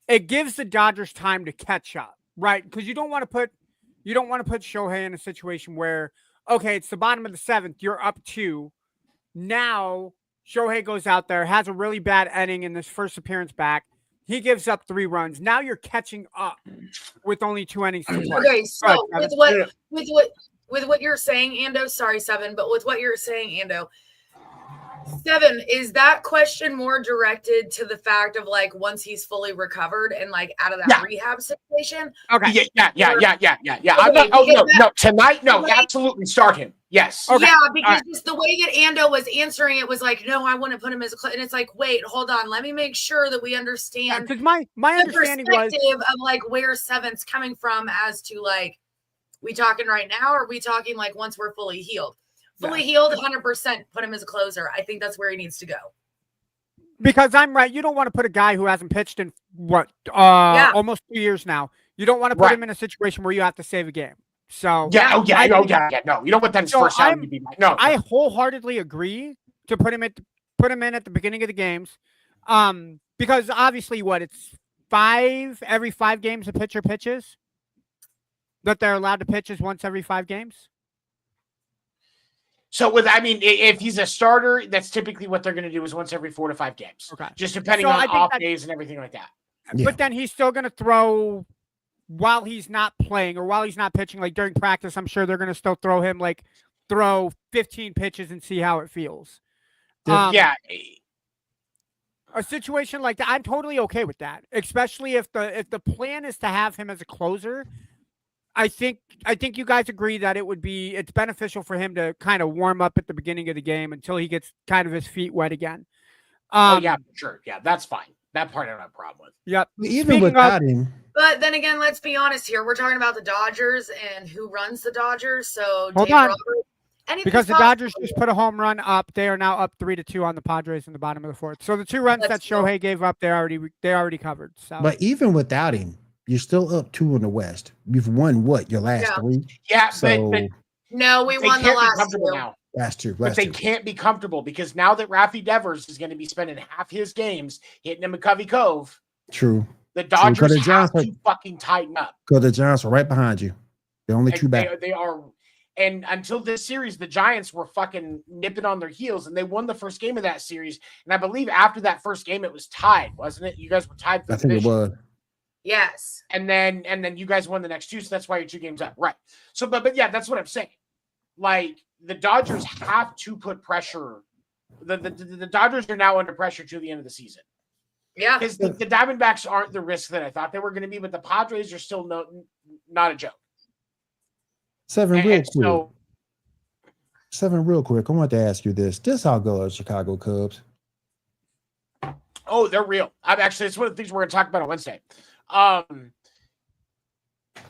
S9: it gives the Dodgers time to catch up, right? Because you don't want to put Shohei in a situation where, okay, it's the bottom of the 7th, you're up 2. Now Shohei goes out there, has a really bad inning in this first appearance back. He gives up 3 runs. Now you're catching up with only 2 innings to play.
S7: Okay, so with what you're saying, Ando, sorry, Seven, but with what you're saying, Ando, Seven, is that question more directed to the fact of like once he's fully recovered and like out of that rehab situation?
S8: Okay. Yeah. I'm not, no. Tonight, no. Absolutely start him. Yes.
S7: Okay. Yeah, because just the way that Ando was answering it was like, no, I want to put him as a and it's like, wait, hold on, let me make sure that we understand.
S9: Because my understanding was
S7: of like where Seven's coming from as to like, we talking right now, or are we talking like once we're fully healed? Fully healed, 100%. Put him as a closer. I think that's where he needs to go.
S9: Because I'm right. You don't want to put a guy who hasn't pitched in almost 2 years now. You don't want to put him in a situation where you have to save a game. So
S8: No, you don't want that first out to be. No,
S9: I wholeheartedly agree to put him in at the beginning of the games, because obviously, it's every 5 games a pitcher pitches that they're allowed to pitch is once every 5 games.
S8: So if he's a starter, that's typically what they're going to do is once every 4 to 5 games.
S9: Okay.
S8: Just depending on off days and everything like that.
S9: Yeah. But then he's still going to throw while he's not playing or while he's not pitching, like during practice. I'm sure they're going to still throw 15 pitches and see how it feels.
S8: A
S9: situation like that, I'm totally okay with that, especially if the plan is to have him as a closer. I think you guys agree that it's beneficial for him to kind of warm up at the beginning of the game until he gets kind of his feet wet again.
S8: Sure. Yeah, that's fine. That part I don't have a problem with.
S9: Yep.
S6: Even without him.
S7: But then again, let's be honest here. We're talking about the Dodgers and who runs the Dodgers. So
S9: hold
S7: Dave
S9: on.
S7: Roberts,
S9: because the Dodgers just put a home run up. They are now up 3-2 on the Padres in the bottom of the 4th. So the 2 runs that Shohei gave up, they already covered. So,
S6: but even without him, you're still up 2 in the West. You've won your last 3?
S8: Yeah,
S6: so
S8: but
S7: no, we won the last 2.
S8: Now.
S6: Last 2.
S8: But they can't be comfortable because now that Rafi Devers is going to be spending half his games hitting him at Covey Cove.
S6: True.
S8: The Dodgers have to fucking tighten up.
S6: Because the Giants are right behind you. They're only 2 back.
S8: They are. And until this series, the Giants were fucking nipping on their heels, and they won the first game of that series. And I believe after that first game, it was tied, wasn't it? You guys were tied for the division.
S6: I think it was.
S7: Yes.
S8: And then you guys won the next 2, so that's why you're 2 games up. Right. So, but yeah, that's what I'm saying. Like, the Dodgers have to put pressure. The Dodgers are now under pressure to the end of the season.
S7: Yeah.
S8: Because the Diamondbacks aren't the risk that I thought they were going to be, but the Padres are still not a joke.
S6: Seven, real quick. I want to ask you this. Just how good are Chicago Cubs?
S8: Oh, they're real. It's one of the things we're going to talk about on Wednesday.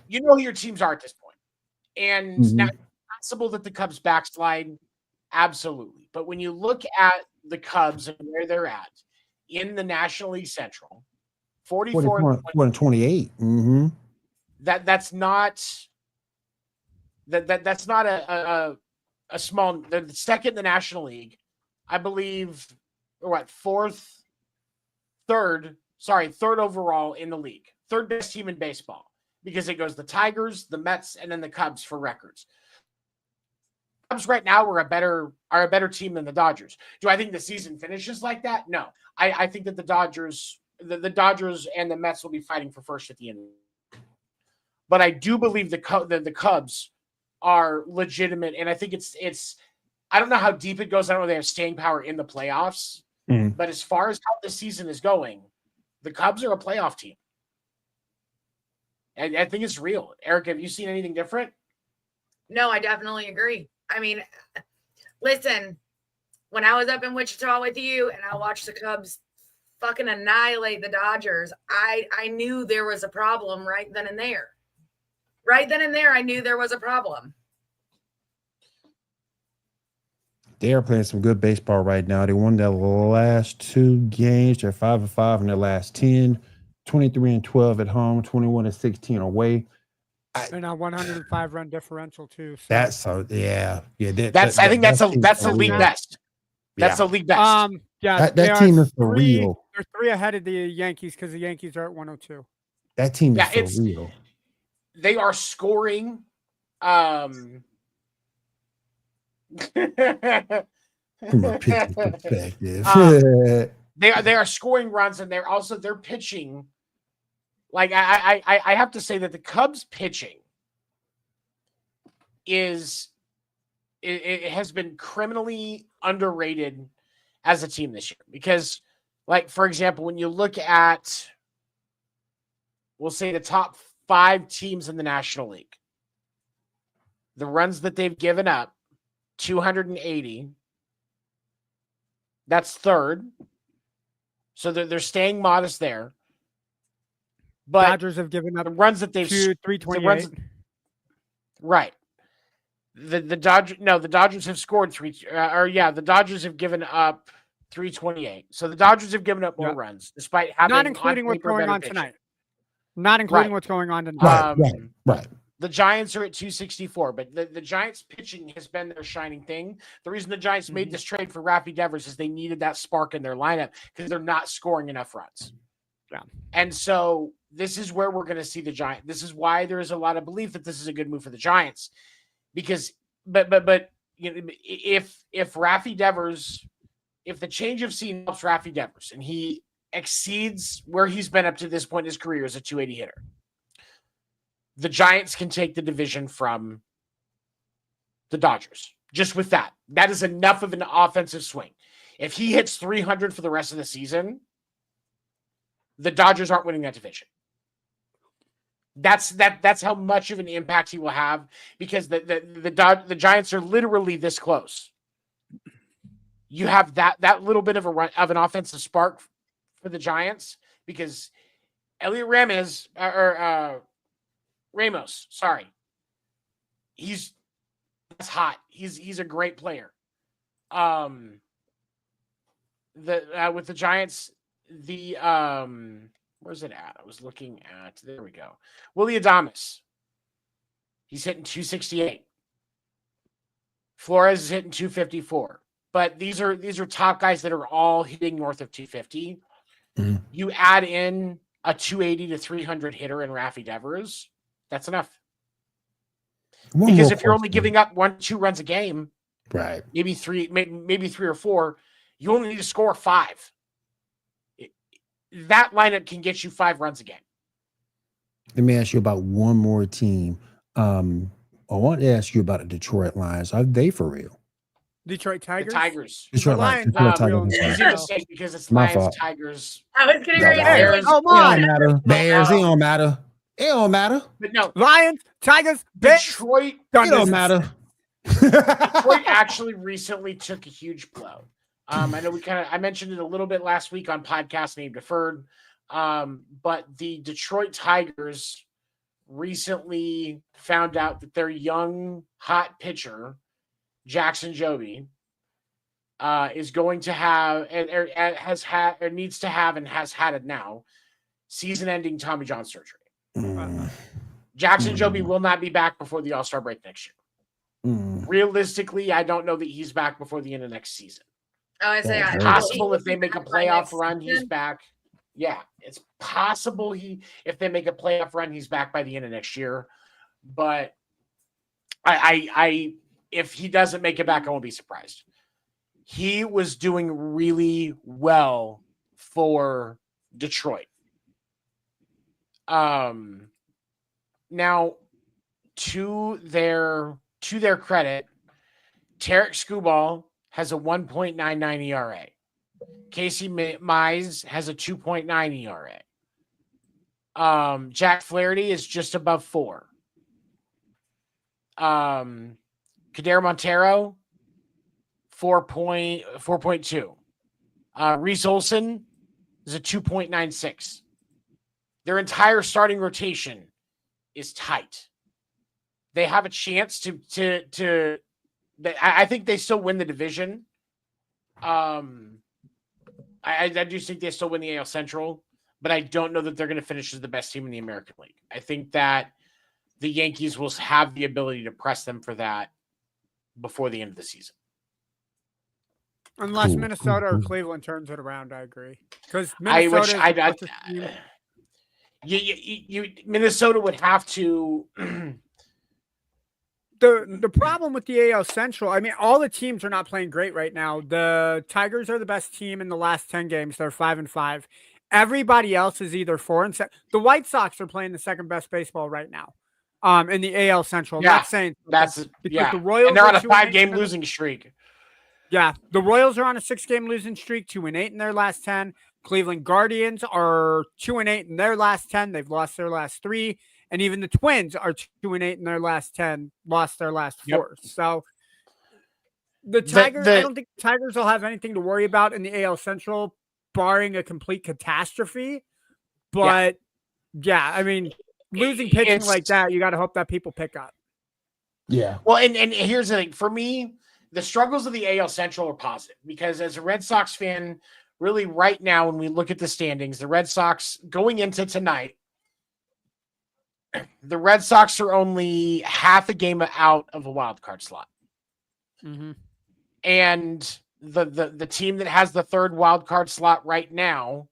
S8: You know who your teams are at this point. And now it's possible that the Cubs backslide. Absolutely. But when you look at the Cubs and where they're at in the National League Central, 44
S6: and 28. Mm-hmm.
S8: That's not a small. They're the second in the National League, I believe. Or third overall in the league. 3rd best team in baseball because it goes the Tigers, the Mets, and then the Cubs for records. Cubs right now are a better team than the Dodgers. Do I think the season finishes like that? No. I think that the Dodgers and the Mets will be fighting for first at the end. But I do believe the Cubs are legitimate, and I think it's. I don't know how deep it goes. I don't know if they have staying power in the playoffs. But as far as how the season is going, the Cubs are a playoff team. And I think it's real. Eric, have you seen anything different?
S7: No, I definitely agree. I mean, listen, when I was up in Wichita with you and I watched the Cubs fucking annihilate the Dodgers, I knew there was a problem right then and there. Right then and there, I knew there was a problem.
S6: They are playing some good baseball right now. They won their last 2 games. They're 5-5 in their last 10, 23-12 at home, 21-16 away.
S9: They're now 105 run differential too. So.
S6: That's so yeah.
S8: I think that's the league best. That's the league best.
S6: That team is for real.
S9: They're 3 ahead of the Yankees because the Yankees are at 102.
S6: That team is for real.
S8: They are scoring.
S6: From a pitching perspective,
S8: they are scoring runs, and they're pitching. Like I have to say that the Cubs pitching it has been criminally underrated as a team this year. Because, like, for example, when you look at, we'll say the top 5 teams in the National League, the runs that they've given up, 280. That's third. So they're staying modest there. But
S9: Dodgers have given up
S8: the runs that they've
S9: 328.
S8: Right. The Dodgers have scored the Dodgers have given up 328. So the Dodgers have given up more runs, despite having
S9: not including what's going on tonight. Not including what's going on tonight.
S6: Right.
S8: The Giants are at 264, but the Giants pitching has been their shining thing. The reason the Giants made this trade for Rafi Devers is they needed that spark in their lineup because they're not scoring enough runs.
S9: Yeah.
S8: And so this is where we're going to see the Giants. This is why there is a lot of belief that this is a good move for the Giants. Because, but you know, if Rafi Devers, if the change of scene helps Rafi Devers and he exceeds where he's been up to this point in his career as a 280 hitter, the Giants can take the division from the Dodgers. Just with that, that is enough of an offensive swing. If he hits 300 for the rest of the season, the Dodgers aren't winning that division. That's how much of an impact he will have, because the Giants are literally this close. You have that little bit of an offensive spark for the Giants, because Elliot Ramos, sorry. That's hot. He's a great player. With the Giants, where's it at? I was looking at, there we go. Willy Adames. He's hitting 268. Flores is hitting 254. But these are top guys that are all hitting north of 250. Mm-hmm. You add in a 280 to 300 hitter in Rafi Devers, that's enough. Because if you're only giving up 1-2 runs a game,
S6: right?
S8: Maybe 3 or 4, you only need to score 5. That lineup can get you 5 runs a game.
S6: Let me ask you about one more team. I want to ask you about the Detroit Lions. Are they for real?
S9: Detroit Tigers?
S8: The Tigers.
S6: Detroit Lions.
S8: Easy to say because it's
S6: My
S8: Lions,
S6: fault.
S8: Tigers.
S7: I was getting ready to
S8: Bears.
S7: say,
S6: It don't matter. Bears. It don't matter. It don't matter.
S8: But no,
S9: Lions, Tigers,
S8: Detroit.
S6: It don't matter.
S8: Detroit actually recently took a huge blow. I know I mentioned it a little bit last week on podcast named Deferred. But the Detroit Tigers recently found out that their young, hot pitcher, Jackson Jobe, is going to have and needs to have and has had it now, season-ending Tommy John surgery. Jackson Jobe will not be back before the All-Star break next year. Realistically, I don't know that he's back before the end of next season.
S7: Oh, I say
S8: It's possible if they make a playoff run, he's back. Yeah, it's possible if they make a playoff run, he's back by the end of next year. But I if he doesn't make it back, I won't be surprised. He was doing really well for Detroit. Now, to their credit, Tarek Skubal has a 1.99 ERA. Casey Mize has a 2.9 ERA. Jack Flaherty is just above 4. Kader Montero, 4.2. Reese Olson is a 2.96. Their entire starting rotation is tight. They have a chance to I think they still win the division. I do think they still win the AL Central, but I don't know that they're going to finish as the best team in the American League. I think that the Yankees will have the ability to press them for that before the end of the season.
S9: Unless Minnesota or Cleveland turns it around, I agree. Because
S8: Minnesota would have to.
S9: The problem with the AL Central, I mean, all the teams are not playing great right now. The Tigers are the best team in the last 10 games. They're 5-5. Everybody else is either 4-7. The White Sox are playing the second best baseball right now. In the AL Central. I'm not saying
S8: the Royals, and they're on a 5-game losing streak.
S9: Yeah, the Royals are on a 6-game losing streak, 2-8 in their last 10. Cleveland Guardians are 2-8 in their last 10. They've lost their last 3. And even the Twins are 2-8 in their last 10, lost their last 4. So the Tigers, I don't think the Tigers will have anything to worry about in the AL Central, barring a complete catastrophe. But yeah, I mean, losing pitching like that, you got to hope that people pick up.
S6: Yeah.
S8: Well, and here's the thing. For me, the struggles of the AL Central are positive because as a Red Sox fan, really right now, when we look at the standings, the Red Sox going into tonight, the Red Sox are only half a game out of a wild card slot.
S9: Mm-hmm.
S8: And the team that has the third wild card slot right now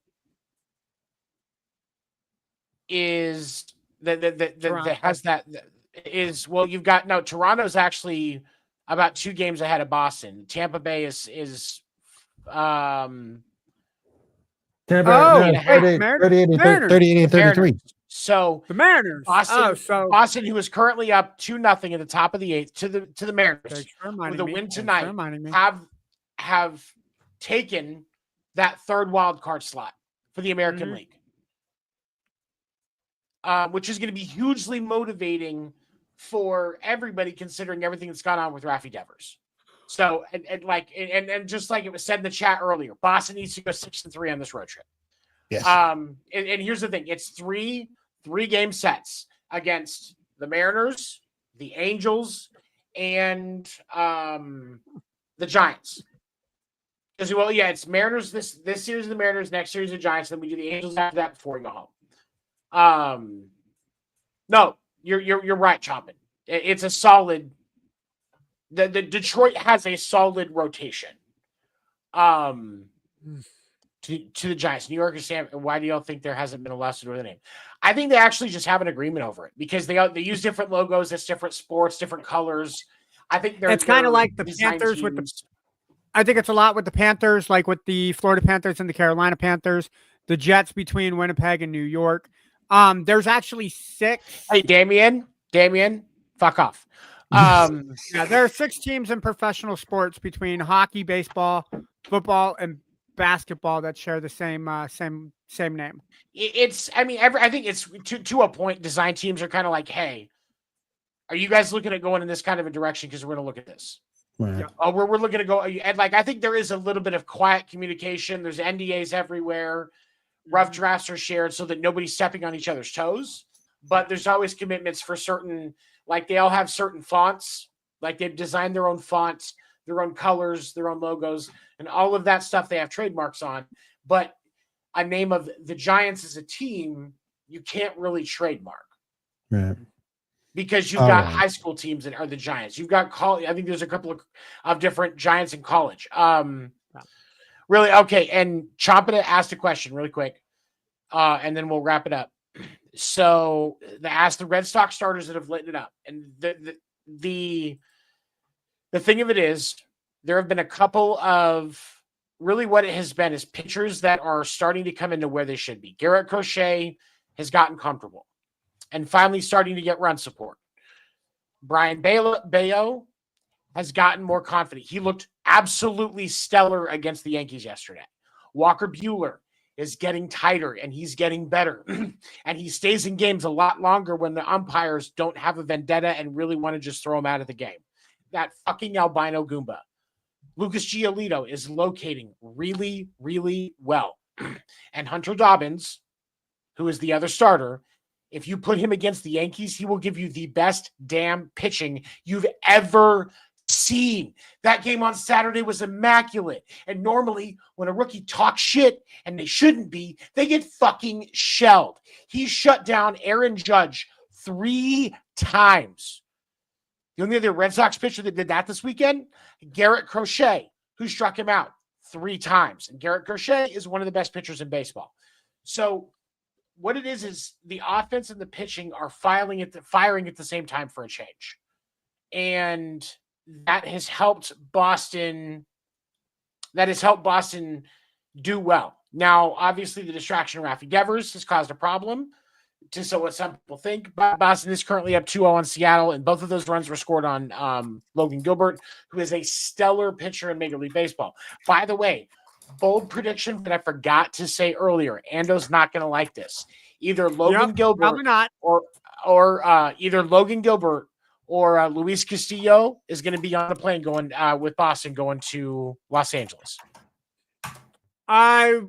S8: is you've got Toronto's actually about 2 games ahead of Boston. Tampa Bay is
S6: Tampa 38 and 33.
S8: So
S9: the Mariners,
S8: Boston, who is currently up 2-0 at the top of the 8th to the Mariners, with a win tonight, have taken that third wild card slot for the American League, which is going to be hugely motivating for everybody, considering everything that's gone on with Rafi Devers. So, and just like it was said in the chat earlier, Boston needs to go 6-3 on this road trip.
S6: Yes.
S8: And here's the thing: it's three-game sets against the Mariners, the Angels, and the Giants. Because it's Mariners this series, the Mariners, next series, the Giants. Then we do the Angels after that before we go home. No, you're right, Chompin. It's a solid. The Detroit has a solid rotation. To the Giants. New York is why do y'all think there hasn't been a lawsuit over the name? I think they actually just have an agreement over it because they use different logos, it's different sports, different colors. I think it's
S9: kind of like the Panthers with the. I think it's a lot with the Panthers, like with the Florida Panthers and the Carolina Panthers, the Jets between Winnipeg and New York. There's actually 6.
S8: Hey, Damien, fuck off.
S9: There are 6 teams in professional sports between hockey, baseball, football, and basketball that share the same name.
S8: I think it's to a point. Design teams are kind of like, hey, are you guys looking at going in this kind of a direction? Because we're going to look at this.
S6: Right.
S8: We're looking to go. And I think there is a little bit of quiet communication. There's NDAs everywhere. Rough drafts are shared so that nobody's stepping on each other's toes. But there's always commitments for certain, like they all have certain fonts. Like they've designed their own fonts, their own colors, their own logos, and all of that stuff they have trademarks on. But a name of the Giants as a team, you can't really trademark.
S6: Right.
S8: Because you've got high school teams that are the Giants. You've got college. I think there's a couple of different Giants in college. Really, okay. And Chompin asked a question really quick, and then we'll wrap it up. So ask the Red Sox starters that have lit it up. And the thing of it is, there have been a couple of really what it has been is pitchers that are starting to come into where they should be. Garrett Crochet has gotten comfortable and finally starting to get run support. Brian Bayo has gotten more confident. He looked absolutely stellar against the Yankees yesterday. Walker Buehler is getting tighter and he's getting better. And he stays in games a lot longer when the umpires don't have a vendetta and really want to just throw him out of the game. That fucking albino Goomba. Lucas Giolito is locating really, really well. And Hunter Dobbins, who is the other starter, if you put him against the Yankees, he will give you the best damn pitching you've ever seen. That game on Saturday was immaculate. And normally when a rookie talks shit, and they shouldn't be, they get fucking shelled. He shut down Aaron Judge 3 times. The only other Red Sox pitcher that did that this weekend, Garrett Crochet, who struck him out 3 times. And Garrett Crochet is one of the best pitchers in baseball. So what it is the offense and the pitching are firing at the same time for a change. And that has helped Boston do well. Now, obviously, the distraction of Rafi Devers has caused a problem. to what some people think. Boston is currently up 2-0 on Seattle, and both of those runs were scored on Logan Gilbert, who is a stellar pitcher in Major League Baseball. By the way, bold prediction that I forgot to say earlier. Ando's not going to like this. Either Logan Gilbert or either Logan Gilbert or Luis Castillo is going to be on the plane going with Boston going to Los Angeles.
S9: I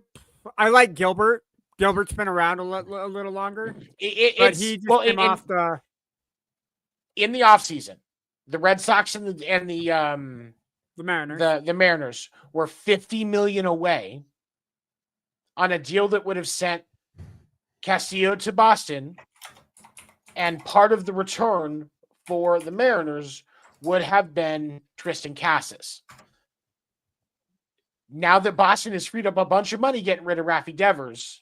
S9: like Gilbert. Gilbert's been around a little longer, but he just came off
S8: in the offseason. The Red Sox and the
S9: Mariners.
S8: The Mariners were $50 million away on a deal that would have sent Castillo to Boston, and part of the return for the Mariners would have been Tristan Casas. Now that Boston has freed up a bunch of money getting rid of Rafi Devers,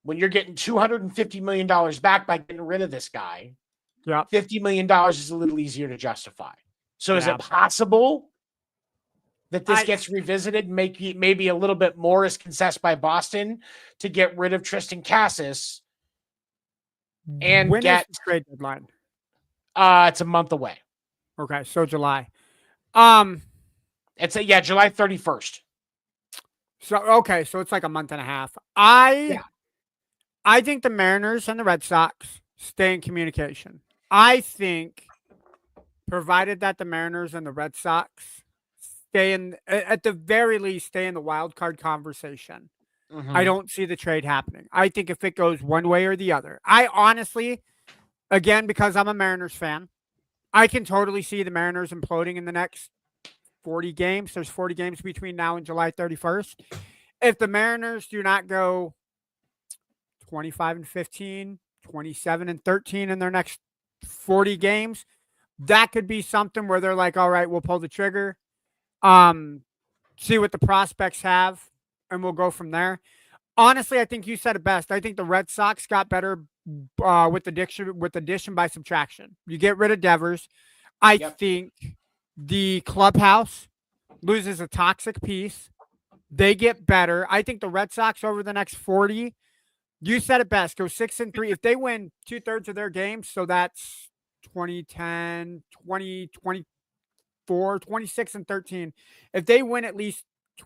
S8: when you're getting $250 million back by getting rid of this guy, $50 million is a little easier to justify. So is it possible that this gets revisited, maybe a little bit more is concessed by Boston to get rid of Tristan Casas and
S9: when
S8: get
S9: is the trade deadline?
S8: It's a month away.
S9: Okay, so July.
S8: It's July 31st.
S9: So it's like a month and a half. I think the Mariners and the Red Sox stay in communication. I think, provided that the Mariners and the Red Sox at the very least, stay in the wild card conversation, I don't see the trade happening. I think if it goes one way or the other, I honestly, again, because I'm a Mariners fan, I can totally see the Mariners imploding in the next 40 games. There's 40 games between now and July 31st. If the Mariners do not go 25-15, 27-13 in their next 40 games, that could be something where they're like, all right, we'll pull the trigger, see what the prospects have, and we'll go from there. Honestly, I think you said it best. I think the Red Sox got better with addition by subtraction. You get rid of Devers. I think the clubhouse loses a toxic piece. They get better. I think the Red Sox over the next 40, you said it best, go 6-3. If they win 2/3 of their games, so that's 2010, 20, 24, 26-13. If they win at least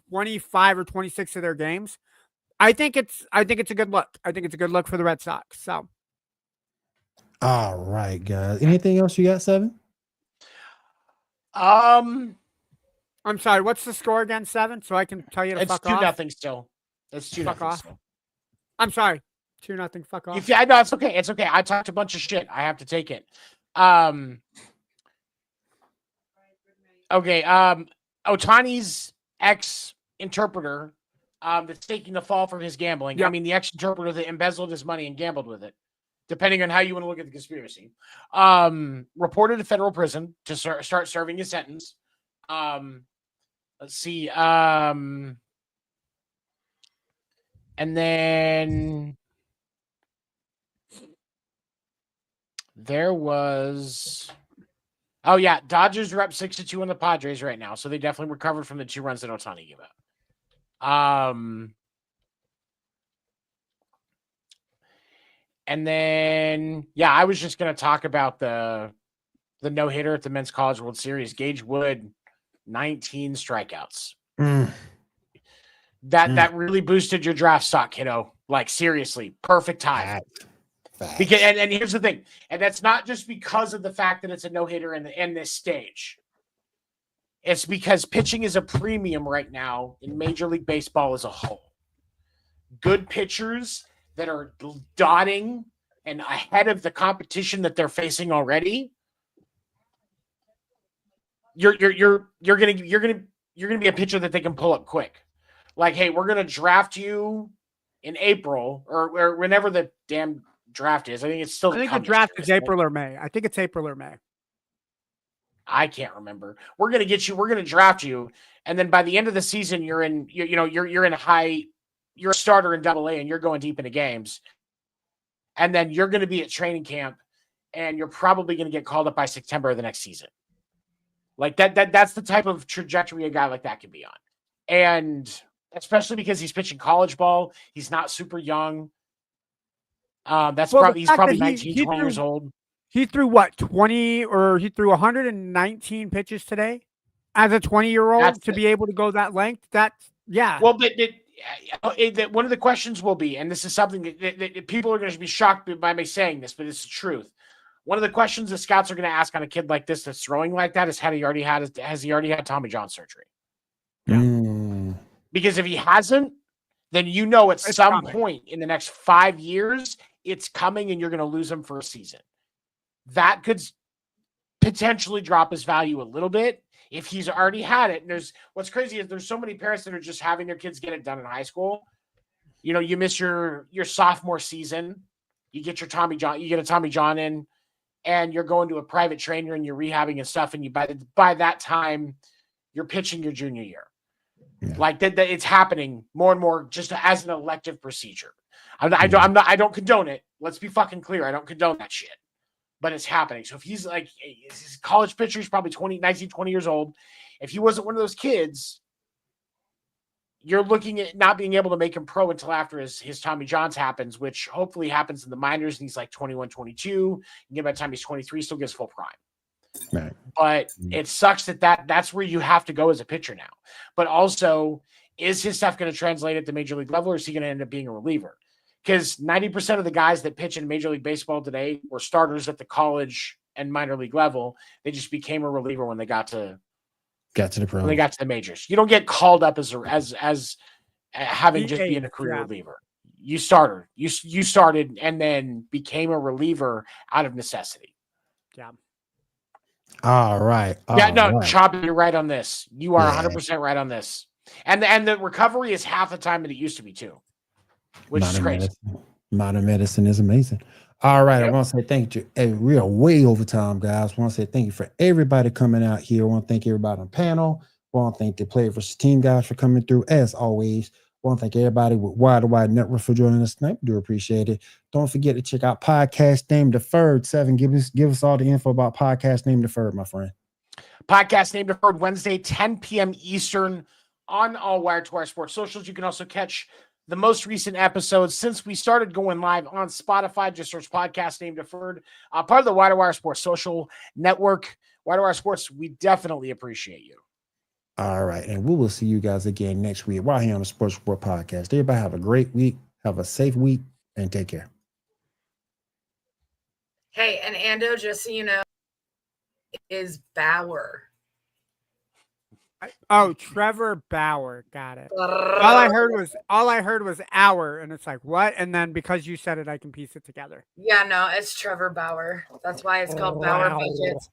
S9: 25 or 26 of their games, I think it's a good look. I think it's a good look for the Red Sox. So,
S6: all right, guys. Anything else you got, Seven?
S9: I'm sorry. What's the score again, Seven? So I can tell you to fuck off.
S8: It's 2-0 still. It's 2-0.
S9: Fuck off.
S8: Still.
S9: I'm sorry. 2-0. Fuck off.
S8: I know it's okay. It's okay. I talked a bunch of shit. I have to take it. Okay. Otani's ex-interpreter that's taking the fall from his gambling. I mean, the ex-interpreter that embezzled his money and gambled with it, depending on how you want to look at the conspiracy, reported to federal prison to start serving his sentence. Let's see. And then there was... Oh, yeah. Dodgers are up 6-2 on the Padres right now, so they definitely recovered from the 2 runs that Ohtani gave up. And then, I was just going to talk about the no-hitter at the Men's College World Series. Gage Wood, 19 strikeouts. That really boosted your draft stock, kiddo. Like, seriously, perfect time. Because and here's the thing, and that's not just because of the fact that it's a no-hitter in this stage. It's because pitching is a premium right now in Major League Baseball as a whole. Good pitchers that are dotting and ahead of the competition that they're facing already. You're gonna be a pitcher that they can pull up quick. Like, hey, we're gonna draft you in April or whenever the damn draft is. I think the
S9: draft is April or May. I think it's April or May.
S8: I can't remember. We're going to draft you. And then by the end of the season, you're a starter in AA and you're going deep into games. And then you're going to be at training camp and you're probably going to get called up by September of the next season. Like that's the type of trajectory a guy like that can be on. And especially because he's pitching college ball, he's not super young. He's probably 19, 20 years old.
S9: He threw what, 20 or he threw 119 pitches today as a 20-year-old to be able to go that length. Yeah.
S8: Well, but one of the questions will be, and this is something that people are going to be shocked by me saying this, but it's the truth. One of the questions the scouts are going to ask on a kid like this that's throwing like that is, has he already had Tommy John surgery?
S6: Yeah.
S8: Because if he hasn't, then at some point in the next 5 years, it's coming and you're going to lose him for a season. That could potentially drop his value a little bit if he's already had it. And what's crazy is there's so many parents that are just having their kids get it done in high school. You miss your sophomore season, you get a Tommy John in, and you're going to a private trainer and you're rehabbing and stuff. And by that time, you're pitching your junior year. Yeah. Like that, it's happening more and more just as an elective procedure. I don't condone it. Let's be fucking clear. I don't condone that shit. But it's happening. So if he's like a college pitcher, he's probably 19, 20 years old. If he wasn't one of those kids, you're looking at not being able to make him pro until after his Tommy Johns happens, which hopefully happens in the minors. And he's like 21, 22. And by the time he's 23, still gets full prime.
S6: Right.
S8: But it sucks that's where you have to go as a pitcher now. But also, is his stuff going to translate at the major league level, or is he going to end up being a reliever? Because 90% of the guys that pitch in Major League Baseball today were starters at the college and minor league level. They just became a reliever when they got to
S6: the pro.
S8: When they got to the majors. You don't get called up as having just been a career reliever. You started and then became a reliever out of necessity.
S9: Yeah.
S6: All right.
S8: Choppy, you're right on this. You are 100% right on this. And the recovery is half the time that it used to be too. Which is crazy.
S6: Modern medicine is amazing. All right. Yep. I want to say thank you. Hey, we are way over time, guys. I want to say thank you for everybody coming out here. I want to thank everybody on the panel. I want to thank the Player versus Team guys for coming through. As always, I want to thank everybody with Wide Network for joining us tonight. We do appreciate it. Don't forget to check out Podcast Name Deferred. 7, give us all the info about Podcast Name Deferred, my friend.
S8: Podcast Name Deferred, Wednesday, 10 p.m. Eastern on all Wired to Wire Sports socials. You can also catch the most recent episodes since we started going live on Spotify. Just search Podcast Name Deferred. Part of the Wide to Wire Sports social network. Wide to Wire Sports, we definitely appreciate you.
S6: All right. And we will see you guys again next week right here on the Sports Report Podcast. Everybody have a great week. Have a safe week and take care.
S7: Hey, and Ando, just so you know, is Bauer.
S9: Oh, Trevor Bauer. Got it. All I heard was hour, and it's like, what? And then because you said it, I can piece it together.
S7: Yeah, no, it's Trevor Bauer. That's why it's called Bauer Budgets.